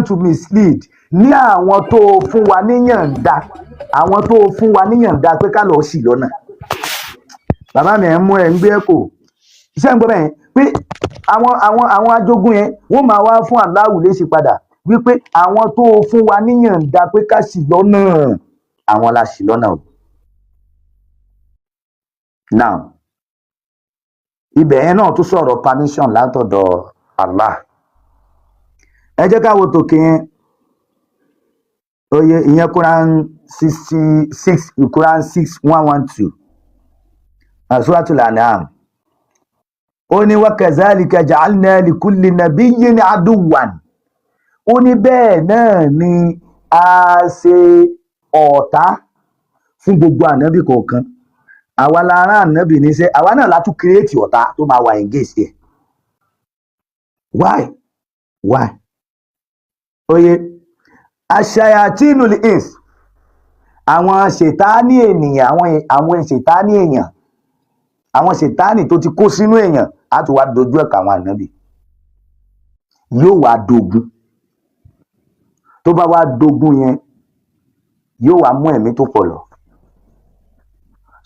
to mislead ní àwọn tó fún wa níyànda àwọn tó fún wa níyànda pé ká lọ sí lọ́nà bàbá mi ẹ̀ ń mú ẹ̀ ń gbé ẹ̀kọ́ iṣẹ́ ń gbọ́ bẹ́ẹ̀ pé àwọn ajogun yẹn wọ́n máa wá fún aláwù léṣe padà wípé àwọn tó fún wa níyànda pé ká sì lọ́nà àwọn la sì lọ́nà o. Now ibẹ̀ yẹn náà tún sọ̀rọ̀ permission látọ̀dọ̀ Allah ẹ jẹ́ ká wo tòkè yẹn oye ìyẹn Quran 66 Quran 6112 Suratul An'am ó ní wa kazalika ja'alna likulli nabiyyin aduwwan ó ní bẹ́ẹ̀ náà ni a ṣe ọ̀tá fún gbogbo ànábì kọ̀ọ̀kan àwa la rán ànábì níṣẹ́ àwa náà látún kírètì ọ̀tá tó máa wà engage ẹ̀ why oye aṣayatinul ins àwọn ṣètáni ènìyàn àwọn ṣètáni èèyàn àwọn ṣètáni tó ti kó sínú èèyàn á tún wá dojú ẹ̀ka àwọn ànábì yóò wá dogun tó bá wá dogun yẹn yóò wá mú ẹ̀mí tó pọ̀ lọ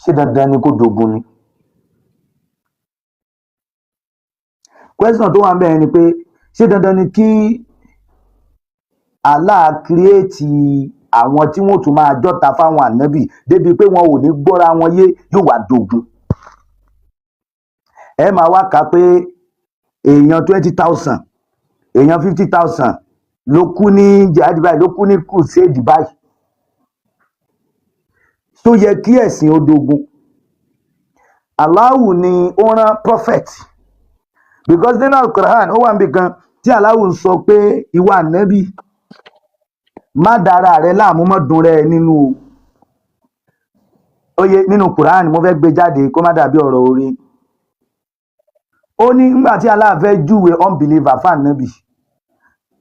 ṣé dandan ni kó dogun ni question tó wà ń bẹ̀rẹ̀ ni pé ṣé dandan ni kí Allah kírètì àwọn tí wọ́n tún máa jọ́ta fáwọn ànábì débi pé wọn ò ní gbọ́ra wọn yé yóò wá dogun ẹ máa wá kà pé èèyàn 20,000 èèyàn 50,000 ló kú ní jihad báyìí ló kú ní crusade báyìí tó yẹ kí ẹ̀sìn ó dogun Allahu ni ó rán prophet because nínú Al-Quran ó wà níbi kan tí Allahu ń sọ pé ìwà ànábì má dára rẹ láàmú mọ́ dùn rẹ nínú oye nínú Quran mo fẹ́ gbé jáde kó má dàbí ọ̀rọ̀ orí ó ní nígbà tí Allah fẹ́ júwe unbeliever fún ànábì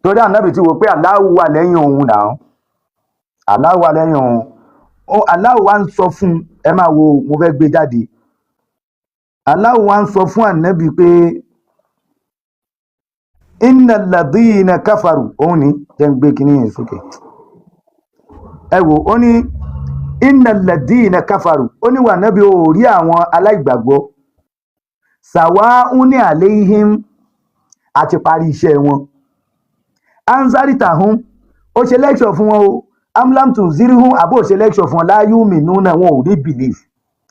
torí ànábì ti wò pé Allahu wà lẹ́yìn òun náà Allahu wà lẹ́yìn òun Allahu wá ń sọ fún ẹ máa wo mo fẹ́ gbé jáde Allahu wá ń sọ fún ànábì pé innal ladhina kafaru òun ni jẹ́ ń gbé kíní yẹn sókè ẹ wò ó ní innal ladhina kafaru ó ní wà nábì ó rí àwọn aláìgbàgbọ́ sawa'un alayhim àti parí iṣẹ́ wọn anzaritahum ó ṣe lecture fún wọn o amlam tunzirhum àbó ṣe lecture fún wọn la yu'minuna wọn ò ní believe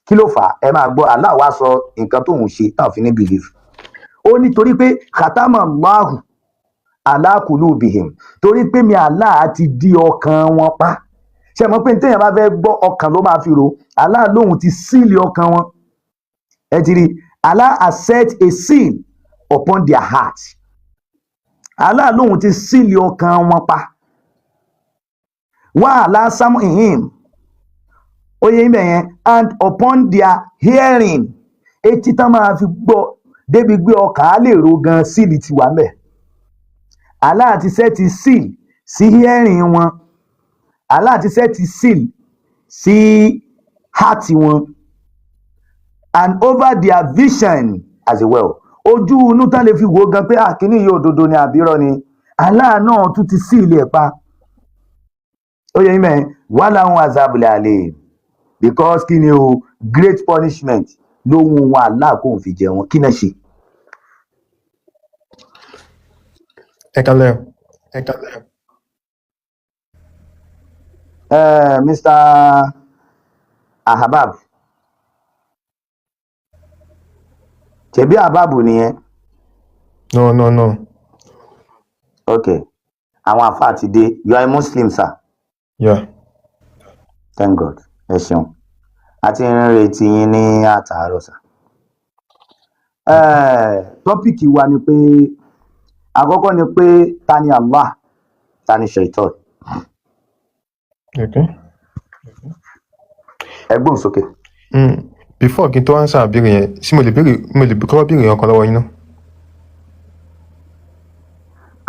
kí ló fà ẹ máa gbọ́ Allah wá sọ nǹkan tó ń ṣe táwọn fi ní believe ó nítorí pé khatama Allahu ala qulubihim torí pé mi Allah ti di ọkàn wọn pa ṣe mọ̀ pé téèyàn bá fẹ́ gbọ́ ọkàn ló máa fi rò Allah lóhun ti síìlì ọkàn wọn ẹ ti rí Allah has set a seal upon their heart Allah lóhun ti síìlì ọkàn wọn pa wa ala sam'ihim oye ibẹ̀ yẹn and upon their hearing etí tán máa fi gbọ́ débi gbé ọkàn á lè ro gan síìlì ti wà mẹ́ Allah ti sẹ́ẹ̀tì síìl sí hearing wọn Allah ti sẹ́ẹ̀tì síìl sí heart wọn and over their vision as well ojú inú tán lè fi wò gan pé àkíní yìí òdodo ni àbírọ́ ni Allah náà tún ti síìlì ẹ̀ pa ó yẹ mẹ́ wà láwọn azabul alim because kí ni o great punishment lóhun wọn Allah kò fi jẹ wọn kí náà ṣe. ẹ kálẹ́ Mr. Ahabab ṣebí Ahabab nìyẹn. no. Okay àwọn àfáà ti dé you are a Muslim sir. Yeah. Thank God ẹ ṣeun àti ìrìnrètí yín ní àtàárọ̀ sà. Tọ́pìkì wa ni pé àkọ́kọ́ ni pé ta ni Allah ta ni Shaitan. Okay. Ẹgbọ́n sókè. Before kí n tó answer àbírí yẹn sí mo lè kọ́kọ́ bírí yẹn kan lọ́wọ́ yín náà.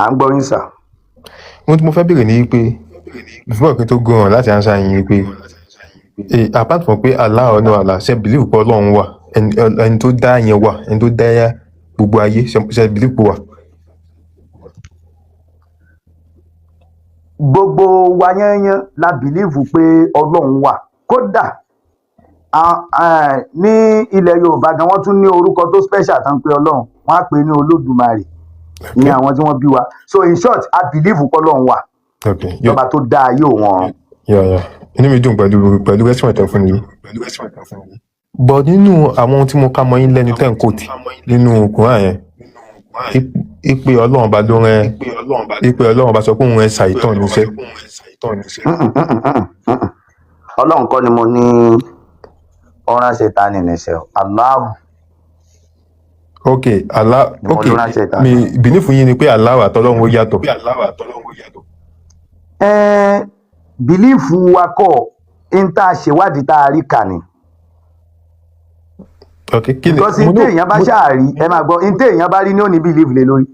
À ń gbọ́ yín sà. Ohun tí mo fẹ́ bèèrè ni pé before kí n tó go on láti answer yín ni pé apart from pé Allah ọ̀nà Allah ṣe believe pé Ọlọ́run wà ẹni tó dá yẹn wà ẹni tó dá gbogbo ayé ṣe believe pé wà. gbogbo wa yányán la bìlíìfù pé ọlọ́run wà. Kódà ní ilẹ̀ Yorùbá gan wọ́n tún ní orúkọ tó special tán pé ọlọ́run, wọ́n á pè ní Olódùmarè ní àwọn tí wọ́n bí wa. So in short, a bìlíìfù pé ọlọ́run wà, ọba tó dá ayé òun ọ̀run. Inú mi dùn pẹ̀lú rẹ́síwọ̀n tẹ̀ fún mi. But nínú àwọn ohun tí mo ká mọ́ yín lẹ́nu tẹ́ ń kóòtì nínú Kùránì yẹn, ìpè ọlọ́run ọba ló rán, ìpè ọlọ́run ọba sọ pé òun rán Ṣàítánì níṣẹ́. Ọlọ́run kọ́ ni mo ní ọ̀ràn Ṣẹ̀tánì níṣẹ́ o. Allahu. Okay, Allah. Okay, mi bìlífù yín ni pé Allah àtọlọ́run ó yàtọ̀. Bìlífù wa kọ́ ń tá a ṣèwádìí tá a rí kà ní. Okay, kí ni? Because ní téèyàn bá ṣáàrí, ẹ máa gbọ́, ní téèyàn bá rí ní ó ní bìlífù lé lórí.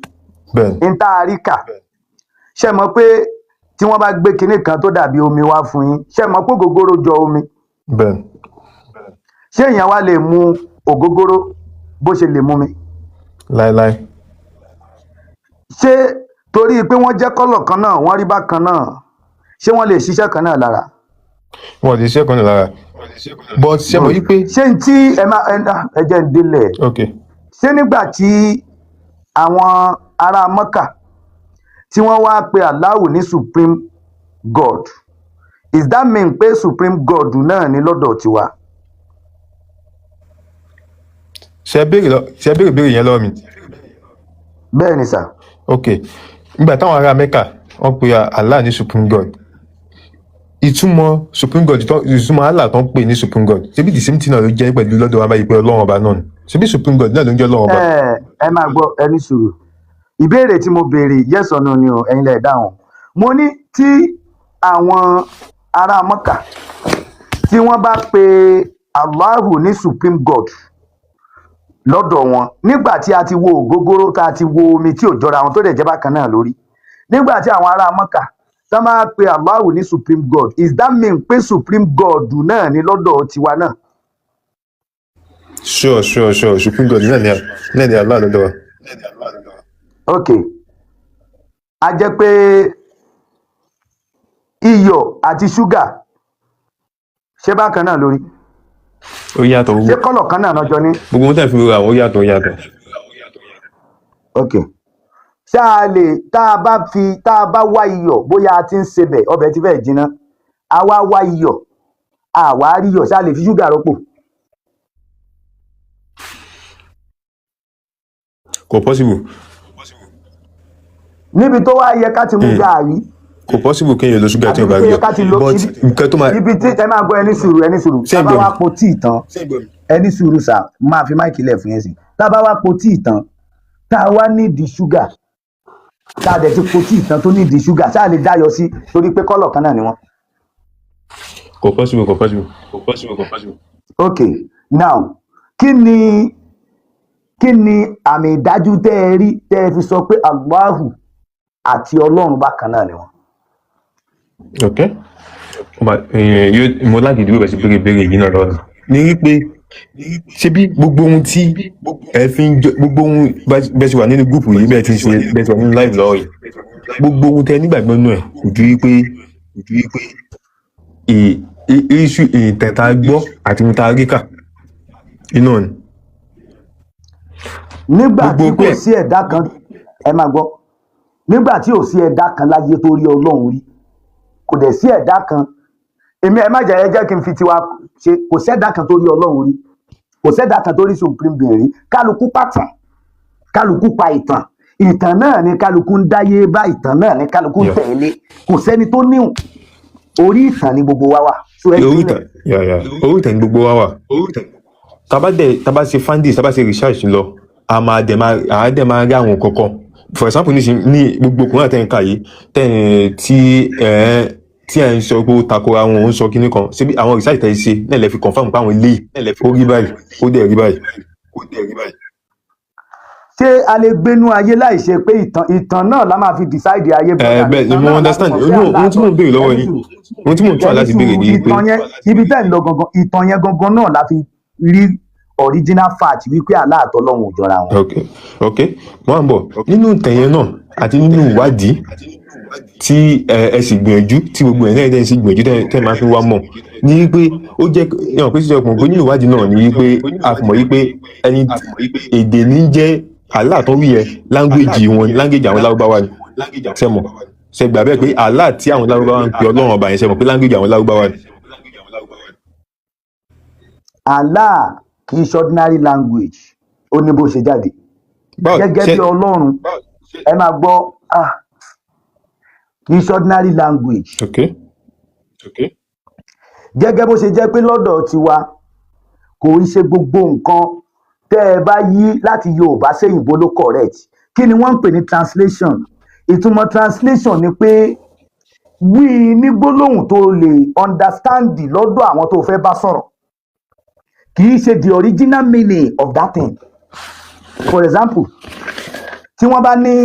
Ń tá a rí kà. Ṣé mọ̀ pé tí wọ́n bá gbé kinní kan tó dàbí omi wá fún yín, ṣé mọ̀ pé ògógóró jọ omi? Ṣé èèyàn wá lè mu ògógóró bó ṣe lè mú mi? Láíláí. Ṣé torí pé wọ́n jẹ́ kọ́lọ̀ kan náà, wọ́n rí bákan náà, ṣé wọ́n lè ṣiṣẹ́ kan náà lára? Wọ́n lè ṣiṣẹ́ kan náà lára. But ṣé mo yí pé. Ṣé n tí ẹ jẹ́ ń délẹ̀? Okay. Ṣé nígbà tí àwọn ará Mọ́kà tí wọ́n wá pe Allahu ní Supreme God, is that mean pé Supreme God náà ní lọ́dọ̀ tiwa? Ṣé béèrè yẹn lọ́wọ́ mi? Bẹ́ẹ̀ ni sà. Okay. Nígbà táwọn ará Mẹ́kà wọ́n pe Allah ní Supreme God, ìtumọ̀ Supreme God, ìtumọ̀ Allah tó ń pè ní Supreme God, ṣebí the same thing náà ló jẹ́ pẹ̀lú lọ́dọ̀ wa báyìí pé Ọlọ́run ọba náà ni. Ṣebí Supreme God náà ló ń jẹ́ Ọlọ́run ọba. Ẹ máa gbọ́, ẹni sùúrù. Ìbéèrè tí mo béèrè yes or no ni o, ẹ̀yin lẹ dáhùn. Mo ní tí àwọn ará Mọ́kà tí wọ́n bá pe Allahu ní Supreme God lọ́dọ̀ wọn, nígbà tí a ti wo ògógóró, tá a ti wo omi tí ò jọra wọn tó dẹ̀ jẹ́ bákan náà lórí, nígbà tí àwọn ará Mọ́kà tá máa pe Allahu ní Supreme God, is that mean pé Supreme God náà ní lọ́dọ̀ tiwa náà? Sure. Supreme God náà ni Allah lọ́dọ̀ wa. Okay. A jẹ́ pé iyọ̀ àti ṣúgà ṣé bákan náà lórí? Ó yàtọ̀. Ṣé kọ́lọ̀ kan náà lọ́jọ́ ní? Gbogbo ohun tẹ̀ fi ra ó yàtọ̀. Okay. Ṣáà lè tá a bá wá iyọ̀, bóyá a ti ń sebẹ̀, ọbẹ̀ ti fẹ́ jiná, a wá iyọ̀, a wá rí iyọ̀, ṣáà lè fi ṣúgà rọ́pò? Kò possible. Níbi tó wá yẹ ká ti mú gààrí. Kò possible kéèyàn lo ṣúgà tí ó bá rí iyọ̀. But nǹkan tó máa. Ibi tí ẹ máa gbọ́, ẹni sùúrù. Tá bá wá po tíì tán, ẹni sùúrù sà, máa fi máìkì lẹ̀ fún yẹn sí. Tá bá wá po tíì tán, tá a wá nídìí ṣúgà, tá a dẹ̀ ti po tíì tán tó nídìí ṣúgà, ṣáà lè dáyọ sí torí pé kọ́lọ̀ kan náà ni wọ́n. Kò possible. Okay, now kí ni àmì ìdájú tẹ́ ẹ rí tẹ́ ẹ fi sọ pé Allahu àti Ọlọ́run bákan náà ni wọ́n? Okay. Mo láti dúró bẹ̀ sí béèrè yìí náà lọ́nà. Ní wípé ṣé bí gbogbo ohun tí ẹ fi ń jọ, gbogbo ohun bẹ́ẹ̀ ṣe wà nínú gúùpù yìí, bẹ́ẹ̀ ti ṣe bẹ́ẹ̀ ṣe wà nínú live lọ́wọ́ yìí, gbogbo ohun tẹ nígbàgbọ́ nínú ẹ̀ kò ju wípé iṣu ìtẹ̀ta gbọ́ àti ohun tá a rí kà iná ni. Nígbà tí kò sí ẹ̀dá kan, ẹ máa gbọ́, nígbà tí ò sí ẹ̀dá kan láyé tó rí Ọlọ́run rí, kò dẹ̀ sí ẹ̀dá kan, èmi ẹ má jẹ́ kí n fi tiwa ṣe, kò sẹ́dá kan tó rí Ọlọ́run rí, kò sẹ́dá kan tó rí Supreme Being rí, kálukú pàtàn, kálukú pa ìtàn náà ni kálukú ń dáyé bá, ìtàn náà ni kálukú ń tẹ̀lé, kò sẹ́ni tó níhùn, orí ìtàn ni gbogbo wa wà. Orí ìtàn ni gbogbo wa wà. Tábà ṣe findings, tábà ṣe research lọ, àá dẹ̀ máa rí àwọn kọ̀ọ̀kan. For example, ní gbogbo ọkùnrin àtẹ̀ǹkà yìí tí ẹ̀ ń sọ pé ó takora wọn, ó ń sọ kíní kan, síbi àwọn research tẹ̀ ṣe náà lè fi confirm pé àwọn eléyìí ó rí báyìí, ó dẹ̀ rí báyìí. Ṣé a lè gbénú ayé láì ṣe pé ìtàn náà la máa fi decide ayé? Bẹ́ẹ̀ ni mo understand. Ohun tí mò ń béèrè lọ́wọ́ yín, ohun tí mò ń try láti béèrè ni pé ibi tẹ́ ń lọ gangan, ìtàn yẹn gangan náà la fi rí original fact wípé Allah àti Ọlọ́run ò jọra wọn. Okay. Wọ́n á bọ̀ nínú ìtàn yẹn náà àti nínú ìwádìí tí ẹ sì gbìyànjú tí gbogbo ẹ̀ náà dẹ̀ sì gbìyànjú tẹ́ máa fi wá mọ̀ ní wípé ó jẹ́ ẹ̀wọ̀n pé sísọ ọkùnrin nínú ìwádìí náà ní wípé a fi mọ̀ wípé ẹni èdè ní jẹ́ Allah tó wí yẹn language àwọn lárúbáwá ni sẹ́mọ̀ ṣe gbà bẹ́ẹ̀ pé Allah tí àwọn lárúbáwá ń pe ọlọ́run ọba yẹn sẹ́mọ̀ pé language àwọn lárúbáwá ni. Allah kì í ṣe ordinary language ó ní bó ṣe jáde gẹ́gẹ́ bí ọlọ́run ẹ máa gbọ́ kì í ṣe ordinary language gẹ́gẹ́ bó ṣe jẹ́ pé lọ́dọ̀ tiwa kò ń ṣe gbogbo nǹkan tẹ́ ẹ bá yí láti Yorùbá séyìnbó ló correct kí ni wọ́n ń pè ní translation ìtumọ̀ translation ni pé wí ní gbólóhùn tó lè understand lọ́dọ̀ àwọn tó fẹ́ bá sọ̀rọ̀ kì í ṣe the original meaning of that thing for example tí wọ́n bá ní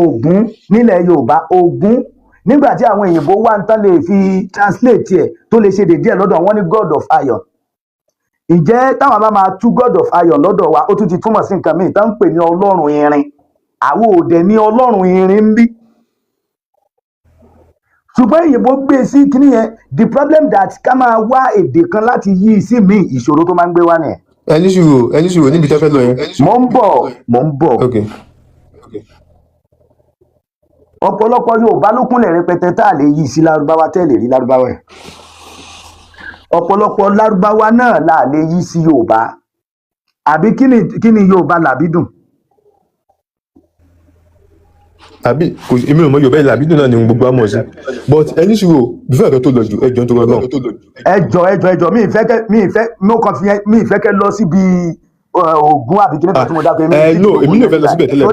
Ògún nílẹ̀ Yorùbá Ògún nígbà tí àwọn òyìnbó wà ń tán lè fi translate ẹ̀ tó lè ṣe dédé ẹ̀ lọ́dọ̀ wọn ní God of Iron ǹjẹ́ táwọn bá máa tú God of Iron lọ́dọ̀ wa ó tún ti túmọ̀ sí nǹkan míì tán ń pè ní ọlọ́run irin àwọn òde ní ọlọ́run irin ń bí ṣùgbọ́n òyìnbó gbé sí kíní yẹn the problem that ká máa wá èdè kan láti yí sí míì ìṣòro tó máa ń gbé wá nìyẹn. ẹni sùúrù níbi tẹ́fẹ́ lọ yẹn. mo ń bọ̀. Okay. ọ̀pọ̀lọpọ̀ Yorùbá ló kúnlẹ̀ rẹpẹtẹ tá a lè yí sí lárúbáwá tẹ́lẹ̀ rí lárúbáwá ẹ̀ ọ̀pọ̀lọpọ̀ lárúbáwá náà là lè yí sí Yorùbá àbí kí ni Yorùbá làbídùn. àbí èmi ò mọ Yorùbá ilẹ̀ àbídùn náà ni gbogbo àmọ̀ sí but ẹni sùúrù bífẹ́ ẹ̀kọ́ tó lọ jù ẹjọ́ tó lọ náà. ẹjọ́ mi ìfẹ́ kẹ́ lọ síbi Ògún àbí kíní kan tí mo dá pé èmi náà fẹ́ lọ síbẹ̀ tẹ́lẹ̀ bọ́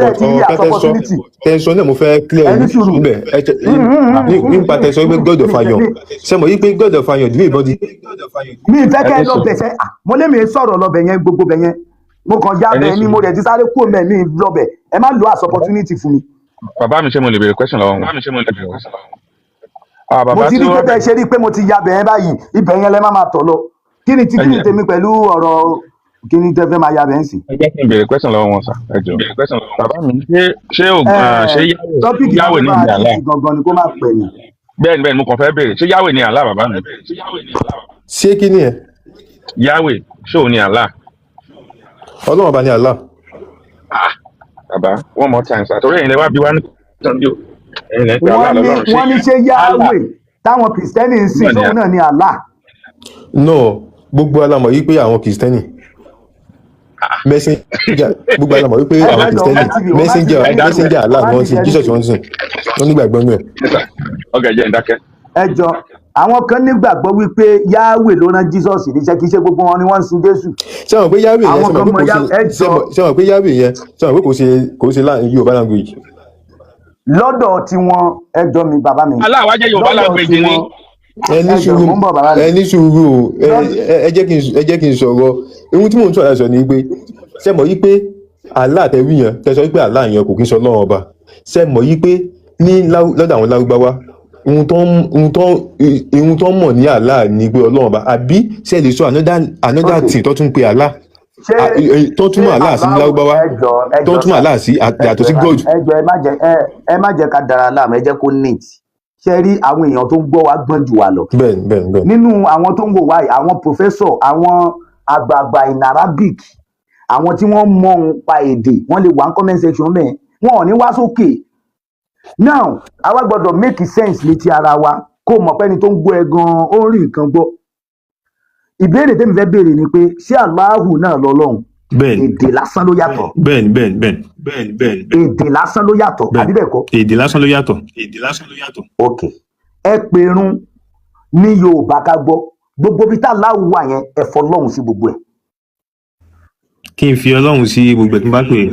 tẹ̀sán náà mo fẹ́ clear níbẹ̀ nípa tẹ̀sán pé God of Iron ṣe mọ̀ yí pé God of Iron ìdílé ìbọn di. mi ìfẹ́ kẹ́ lọ bẹ̀ sẹ́ mo lé mi sọ̀rọ̀ lọ bẹ̀ yẹn gbogbo bẹ̀ yẹn mo kàn já bẹ̀ ni mo rẹ̀ ti sáré kúrò mẹ́ mi lọ bẹ̀ ẹ má lo as opportunity fún mi. Bàbá mi ṣe mo lè béèrè question lọ́wọ́ wọn. Mo ti rí pé bẹ́ẹ̀ ṣe rí pé mo ti ya bẹ̀ yẹn báyìí ibẹ̀ yẹn lẹ́ máa tọ̀ lọ kí ni tèmi pẹ̀lú ọ̀rọ̀ kí ni tẹ́ fẹ́ máa ya bẹ̀ ń sìn. ẹ jẹ́ kí n béèrè question lọ́wọ́ wọn sà ẹ jọ. Bàbá mi ṣé Yahweh ní ìyá àlá. gangan ni kó má pẹ̀ ní. bẹ́ẹ̀ni mo kàn fẹ́ béèrè ṣé Yahweh ní àlá bàbá mi. ṣé kí ni ẹ. Yahweh ṣé òun ní àlá. Ọlọ́run ọba ní àlá. Bàbá one more time sir torí ẹ̀yin lè wá bí wá ní sunday o ẹ̀yin lè pe Allah lọ́lọ́run wọ́n ní ṣé Yahweh táwọn kìrìsìtẹ́nì ń sìn tóun náà ní Allah. no gbogbo alamọ̀ yìí pé àwọn kìrìsìtẹ́nì messenger gbogbo alamọ̀ yìí pé àwọn kìrìsìtẹ́nì messenger Allah ni wọ́n ti Jesus wọ́n sìn wọ́n nígbàgbọ́ nù ẹ̀. ọgá ẹ̀jẹ̀ ń dákẹ́. ẹ jọ àwọn kan nígbàgbọ́ wípé Yahweh ló rán Jesus níṣẹ́ kì í ṣe gbogbo wọn ni wọ́n ń sin Jésù. sẹ́wọ̀n pé Yahweh yẹn sẹ́wọ̀n pé Yahweh yẹn sẹ́wọ̀n pé kò ṣe Yorùbá language. lọ́dọ̀ tiwọn ẹjọ́ mi bàbá mi. Allah wá jẹ́ Yorùbá language ni. ẹni sùúrù ẹ jẹ́ kí n sọ̀rọ̀ ohun tí mò ń sọ̀rọ̀ sọ ni pé sẹ́mọ̀ yí pé Allah tẹ̀wí yẹn tẹ̀sọ́ pé Allah yẹn kò kí n sọ Ọlọ́run ọba sẹ́mọ̀ yí pé ní lọ́dọ̀ àwọn lárúbáwá ohun tó ń mọ̀ ní Allah ní pé Ọlọ́run ọba àbí ṣe lè sọ another thing tó tún pe Allah tó túmọ̀ Allah sí lárúbáwá tó túmọ̀ Allah sí yàtọ̀ sí God. ẹ má jẹ́ ká dára láàmú ẹ jẹ́ kó neat ṣe rí àwọn èèyàn tó ń gbọ́ wa gbọ́n jù wá lọ. bẹ́ẹ̀. nínú àwọn tó ń wò wá yìí àwọn professor àwọn àgbààgbà in Arabic àwọn tí wọ́n mọ̀ ń pa èdè wọ́n lè wà ní comment section bẹ́ẹ̀ wọn ò ní wá sókè. now àwa gbọ́dọ̀ make sense létí ara wa kó mọ̀ pẹ́ni tó ń gbọ́ ẹ gan-an ó ń rí nǹkan gbọ́. ìbéèrè tẹ́mi fẹ́ béèrè ni pé ṣé Allahu náà lọ́lọ́run èdè lásán ló yàtọ̀. bẹ́ẹ̀ni. èdè lásán ló yàtọ̀ àbí bẹ́ẹ̀ kọ́. èdè lásán ló yàtọ̀. ok ẹ pèrun ní Yorùbá ká gbọ́ gbogbo bí tá Allahu wà yẹn ẹ fọlọ́run sí gbogbo ẹ̀. kí n fi Ọlọ́run sí gbogbo ẹ̀ tí n bá pè é.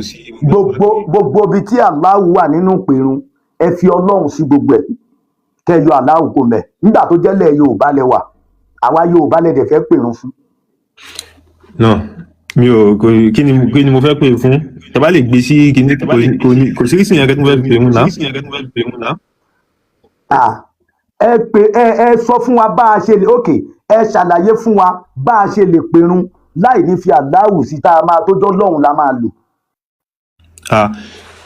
gbogbo bí tí Allahu wà nínú pèrun ẹ fi Ọlọ́run sí gbogbo ẹ̀ kẹ́ yọ Allahu kò mẹ́ nígbà tó jẹ́lẹ̀ Yorùbá lẹ wà àwa Yorùbá lẹ dẹ̀ fẹ́ pèrun fún. náà mi ò kí ni mo fẹ́ pè fún tàbá lè gbé sí kíní kò sí ìsìn yẹn kẹ́ tí mo fẹ́ pè fún náà. ẹ sọ fún wa bá a ṣe lè ok ẹ ṣàlàyé fún wa bá a ṣe lè pèrun láì ní fi Allahu sí tá a máa tó jọ lọ́hùn la máa lò.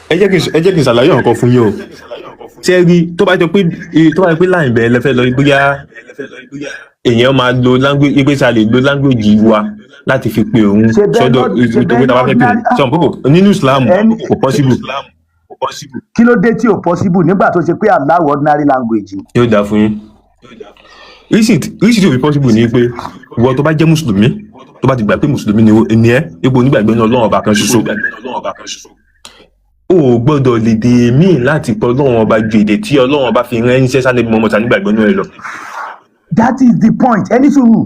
ẹ jẹ́ kí n ṣàlàyé ọ̀kan fún yín o sẹ́rí tó bá jọ pé láì bẹ̀rẹ̀ lẹ́fẹ́ lọ bóyá èèyàn máa lo language ìgbésẹ̀ lè lo language wa láti fi pe òun sọ́dọ̀ ìgbésẹ̀ tá a bá fẹ́ pè sọ̀n púpọ̀ nínú Islam kò possible. kí ló dé tí ò possible nígbà tó ṣe pé Allah ordinary language ni. yóò dáa fún yín rísì tí ò fi possible ni pé ìwọ tó bá jẹ́ mùsùlùmí tó bá ti gbà pé mùsùlùmí ni ẹ́ ipò onígbàgbé ní Ọlọ́run ọba kan ṣoṣo o ò gbọ́dọ̀ lè dè míì láti pọ̀ Ọlọ́run ọba ju èdè tí Ọlọ́run ọba fi rán ẹ̀ńṣẹ́ sálẹ̀ mọ́mọ́ ta nígbàgbé ní ẹ lọ. that is the point ẹni sùúrù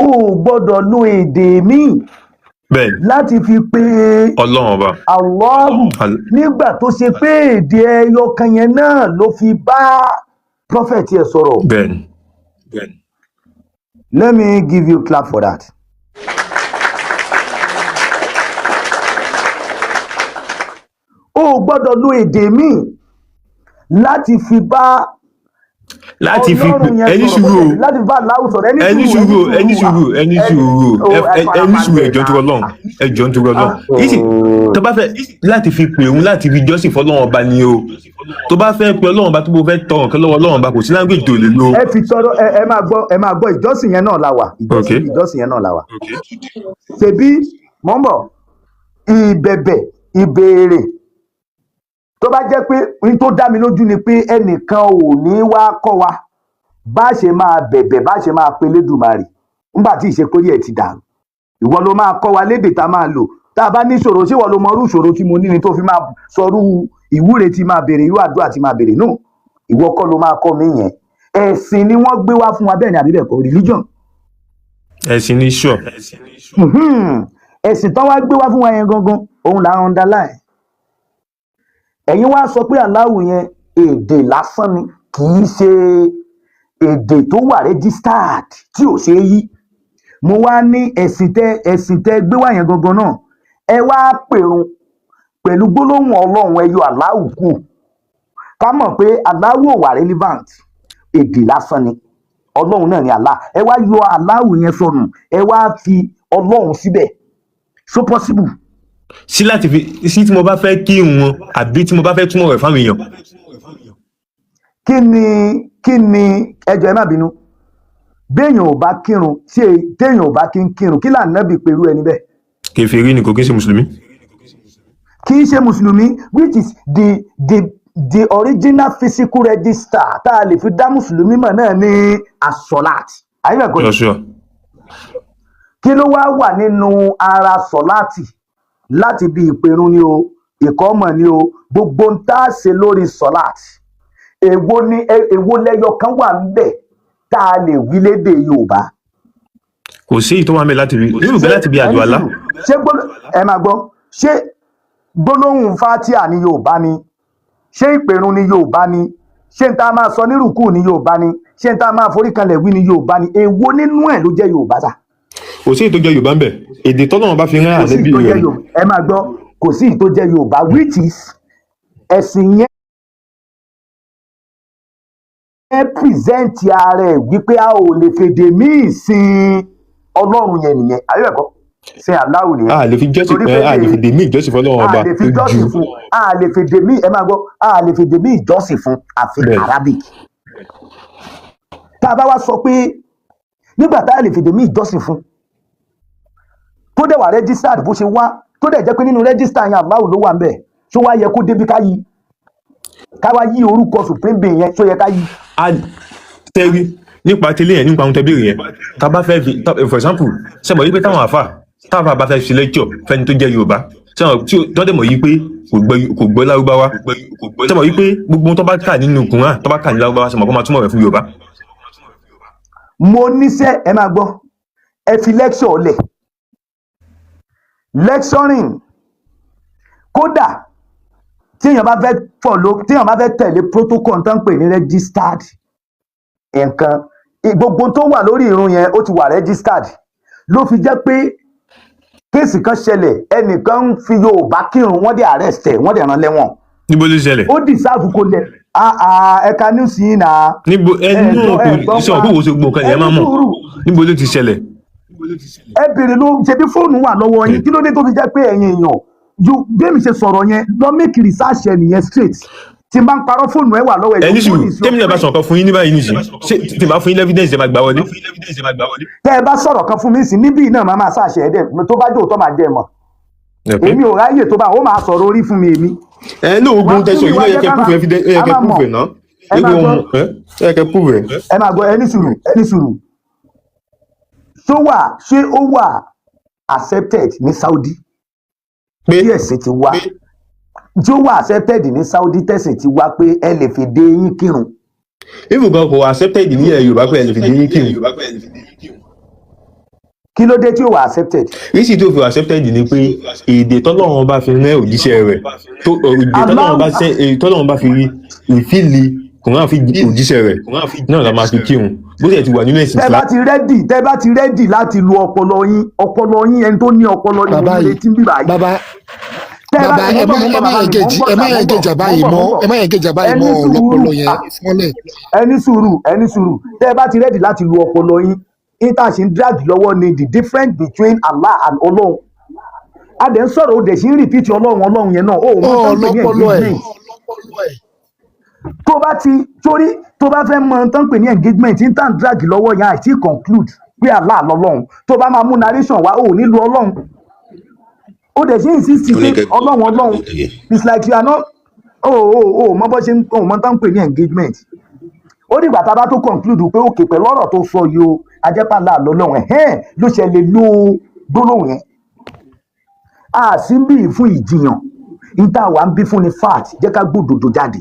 o ò gbọ́dọ̀ lo èdè míì láti fi pé Ọlọ́run ọba Allahu nígbà tó ṣe pé èdè ẹyọ kan yẹn náà ló fi bá prophet yẹn sọ̀rọ̀. bẹ́ẹ̀ni. Let me give you clap for that. O gbọ́dọ̀ lo èdè míì láti fi bá ẹni sùúrù láti bá Allahu sọ̀rọ̀ ẹni sùúrù ẹjọ́ tó Ọlọ́run ẹjọ́ tó Ọlọ́run ìsì tó bá fẹ́ láti fi pè òun láti fi jọ́sìn fọ́lọ́run ọba ni o tó bá fẹ́ pé Ọlọ́run ọba tó bó fẹ́ tọrọ nǹkan lọ́wọ́ Ọlọ́run ọba kò sí language tó lè lo. ẹ fi tọrọ ẹ máa gbọ́ ìjọsìn yẹn náà la wà ìjọsìn yẹn náà la wà ṣebí mọ́mọ́ ìbẹ̀bẹ̀ ìbéèrè tó bá jẹ́ pé n tó dá mi lójú ni pé ẹnìkan ò ní wá kọ́ wa bá ṣe máa bẹ̀bẹ̀ bá ṣe máa pe Lédùmarè nígbà tí ìṣekórí ẹ̀ ti dàrú ìwọ ló máa kọ́ wa lédè tá a máa lò tá a bá ní ìṣòro ṣé ìwọ ló mọ irú ìṣòro tí mo ní ni tó fi máa sọrú ìwúre tí máa béèrè irú àdúrà tí máa béèrè náà ìwọ kọ́ ló máa kọ́ mi yẹn ẹ̀sìn ni wọ́n gbé wá fún wa bẹ́ẹ̀ ni àbí bẹ́ẹ̀ kọ́ religion. ẹ̀sìn ni sure. ẹ̀sìn tán wá gbé wá fún wa yẹn gangan òun là ń underline ẹ̀yin wá sọ pé Allahu yẹn èdè lásán ni kì í ṣe èdè tó wà registered tí ò ṣe é yí mo wá ní ẹ̀sìn tẹ́ gbé wá yẹn gangan náà ẹ wá pèrun pẹ̀lú gbólóhùn Ọlọ́run ẹ yọ Allahu kù ká mọ̀ pé Allahu ò wà relevant èdè lásán ni Ọlọ́run náà ni Allah ẹ wá yọ Allahu yẹn sọnù ẹ wá fi Ọlọ́run síbẹ̀ so possible. sí láti fi sí tí mo bá fẹ́ kí wọn àbí tí mo bá fẹ́ túmọ̀ rẹ̀ fáwọn èèyàn. kí ni ẹjọ́ ẹ má bínú béèyàn ò bá kírun tí téèyàn ò bá kí ń kírun kí l'Ànábì pẹ̀lú ẹni bẹ́ẹ̀. kèfèrí ni kò kí ń ṣe mùsùlùmí. kì í ṣe mùsùlùmí which is the original physical register tá a lè fi dá mùsùlùmí mọ̀ náà ní as-salat. ayé bẹ́ẹ̀ kọ́ ni. kí ló wá wà nínú ara sọ̀láàtì láti bí ìpèrún ni o ìkọ́mọ̀ ni o gbogbo ń tá a ṣe lórí sọ̀láàtì èwo lẹ́yọ kan wà ń bẹ̀ tá a lè wí lédè Yorùbá. kò sí ìtọ́ wa mẹ́ láti rí Yorùbá láti bí àjọ àlá. ṣé ẹ máa gbọ́ ṣé gbólóhùn Fátíà ní Yorùbá ni ṣé ìpèrún ní Yorùbá ni ṣé n ta máa sọ ní rùkú ní Yorùbá ni ṣé n ta máa forí kanlẹ̀ wí ní Yorùbá ni èwo nínú ẹ̀ ló jẹ́ Yorùbá sà. kò sí ìtọ́jọ́ Yorùbá ń bẹ̀ èdè tọ́lọ́run bá fi rán ànábì rẹ̀. ẹ máa gbọ́ kò sí ìtọ́jọ́ Yorùbá which is ẹ̀sìn yẹn present ara ẹ̀ wípé a ò lè fèdè míì sin Ọlọ́run yẹn nìyẹn ayé ẹ̀kọ́ sin Allahu nìyẹn. a lè fi jọ́sìn pé a lè fèdè míì jọ́sìn fún Ọlọ́run ọba ju a lè fèdè míì ẹ máa gbọ́ a lè fèdè míì jọ́sìn fún àfi Arabic. tá a bá wá sọ pé nígbà tá a lè fèdè míì jọ́sìn fún tó dẹ̀ wà registered bó ṣe wá tó dẹ̀ jẹ́ pé nínú register yẹn Allahu ló wà ń bẹ̀ tó wá yẹ kó débi ká wá yí orúkọ supreme being yẹn tó yẹ ká yí. a tẹ́rí nípa tẹ́lẹ̀ yẹn nípa ohun tẹ́bí yẹn tá a bá fẹ́ fi for example sẹ́mọ̀ yí pé táwọn àfà bá fẹ́ fi lecture fẹ́ni tó jẹ́ Yorùbá sẹ́mọ̀ tí ó dẹ̀ mọ̀ yí pé kò gbọ́ Lárúbáwá sẹ́mọ̀ yí pé gbogbo tó bá kà nínú Kùránì tó bá kà ní Lárúbáwá sẹ́mọ̀ kó máa túmọ̀ rẹ̀ fún Yorùbá. mo níṣẹ́ ẹ máa gbọ́ ẹ fi lecture lẹ̀ lecturing kódà tí èèyàn bá fẹ́ tẹ̀lé protocol tó ń pè ní registered nǹkan gbogbo tó wà lórí irun yẹn ó ti wà registered ló fi jẹ́ pé kéèsì kan ṣẹlẹ̀ ẹnìkan ń fi Yorùbá kírun wọ́n dẹ̀ arrest ẹ̀ wọ́n dẹ̀ rán lẹ́wọ̀n. níbo ló ṣẹlẹ̀. ó deserve kó lẹ̀ ẹ̀ka news yìí nà. níbo ẹnu òkú iṣẹ́ òkú wo ṣe gbọ́ nǹkan yẹn máa mọ̀ níbo ló ti ṣẹlẹ̀. ẹ bèrè ló ṣe bí fóònù wà lọ́wọ́ yín kí ló dé tó fi jẹ́ pé ẹ̀yin èèyàn bẹ́ẹ̀mi ṣe sọ̀rọ̀ yẹn lọ make research ẹ̀ nìyẹn straight tí n bá ń parọ́ fóònù ẹ wà lọ́wọ́ ẹ ẹni your sùúrù phone is your tẹ́mi náà bá friend. sọ̀rọ̀ kan fún yín ní báyìí nìyí ṣé tí n bá fún yín evidence ẹ máa gbà wọlé. tẹ́ ẹ bá sọ̀rọ̀ kan fún mi sí níbí náà máa ṣàṣẹ ẹ̀ dẹ̀ tó bá jò tó máa jẹ́ ẹ mọ̀ èmi ò ráyè tó bá ó máa sọ̀rọ̀ orí fún mi èmi. ẹ ní oògùn tẹsán yìí ló yẹ kẹ́ proof evidence ẹ yẹ kẹ́ proof ẹ náà ẹ máa gbọ́ ẹ yẹ kẹ́ proof ẹ. ẹ máa gbọ́ ẹni sùúrù ṣé ó wà accepted ní Saudi pé tí ẹ̀sìn ti wá tí ó wà accepted ní Saudi tẹ̀sìn ti wá pé ẹ lè fi dé yín kírun. even gan kò accepted ní ilẹ̀ Yorùbá pé ẹ lè fi dé yín kírun. kí ló dé tí ó wà accepted. rísì tó fi wà accepted ni pé èdè tọ́lọ́run bá fi rán òjíṣẹ́ rẹ̀ èdè tọ́lọ́run bá fi rí ìfìlì kòrán fi òjíṣẹ́ rẹ̀ náà la máa fi kírun bó ṣe ti wà nínú ẹ̀sìn Islam. tẹ́ bá ti rẹ́dì láti lu ọpọlọ yín ẹni tó ní ọpọlọ ní mo retí bíbá yìí. bàbá ẹ má yẹn gèjà báyìí mọ́ ọlọ́pọlọ yẹn fọ́lẹ̀. ẹni sùúrù tẹ́ bá ti rẹ́dì láti lu ọpọlọ yín intaṣi ń drag lọ́wọ́ ni the difference between Allah and Ọlọ́run adẹ̀ ń sọ̀rọ̀ ó dẹ̀ sí ń repeat Ọlọ́run yẹn náà ó mọ̀ tán pè ní engagement tó bá fẹ́ mọ̀ tán pè ní engagement intan drag lọ́wọ́ yẹn àti conclude pé Allah lọ́lọ́run tó bá máa mú narration wá ó nílùú Ọlọ́run ó dẹ̀ sí insist pé Ọlọ́run it's like you are not mọ̀ bọ́ ṣe ń mọ̀ tán pè ní engagement ó dìgbà tá a bá tó conclude pé òkè pẹ̀lú ọ̀rọ̀ tó sọ yìí o ajẹ́pàlà lọ́lọ́run ló ṣe lè lo gbólóhùn yẹn a sì ń bí fún ìjiyàn níta wà ń bí fún ni fact jẹ́ ká gbódòdó jáde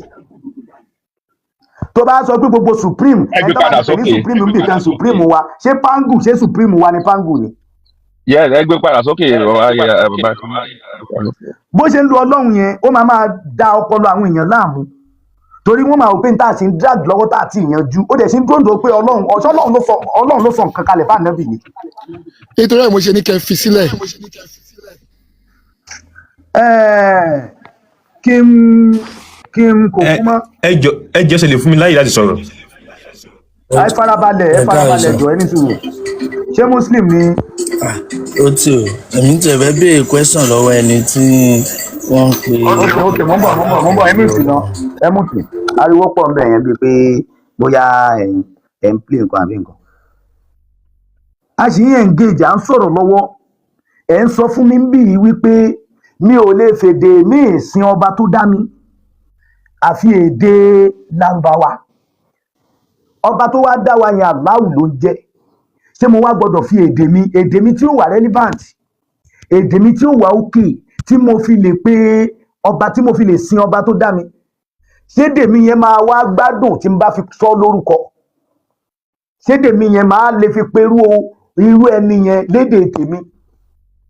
tó bá sọ pé gbogbo supreme ẹ gbé padà sókè supreme ń bì kan supreme wa ṣé pangu ṣé supreme wa ni pangu ni. yes ẹ gbé padà sókè bó ṣe ń lo ọlọ́run yẹn ó máa da ọpọlọ àwọn èèyàn láàmú torí wọn máa wò pé níta sí ń drag lọ́wọ́ tá a ti yanjú ó dẹ̀ sí ń dòndò pé ọlọ́run ló sọ nǹkan kalẹ̀ fún ànábì ni. nítorí ẹ̀ mo ṣe ní kẹ́ fi sílẹ̀. kí n kò fún mọ́. ẹ jọ ṣe lè fún mi láyè láti sọ̀rọ̀. ẹ farabalẹ̀ jọ ẹni sùúrù ṣé muslim ni. ó tí o èmi tẹ̀ fẹ́ béèrè question lọ́wọ́ ẹni tí wọ́n ń pè. ok mo ń bọ̀ ẹ mú sí ariwo pọ̀ nbẹ̀ yẹn bíi pé bóyá ẹ̀ ń play nǹkan àbí nǹkan. a sì ń engage à ń sọ̀rọ̀ lọ́wọ́ ẹ̀ ń sọ fún mi bí wípé mi ò lè fèdè mí sin ọba tó dá mi àfi èdè Lárúbáwá ọba tó wá dá wa yẹn Allahu ló ń jẹ́ ṣé mo wá gbọ́dọ̀ fi èdè mi tí ó wà relevant èdè mi tí ó wà òkè tí mo fi lè pe ọba tí mo fi lè sin ọba tó dá mi ṣédè mi yẹn máa wá gbádùn tí n bá fi sọ lórúkọ ṣédè mi yẹn máa lè fi perú irú ẹni yẹn lédè tèmi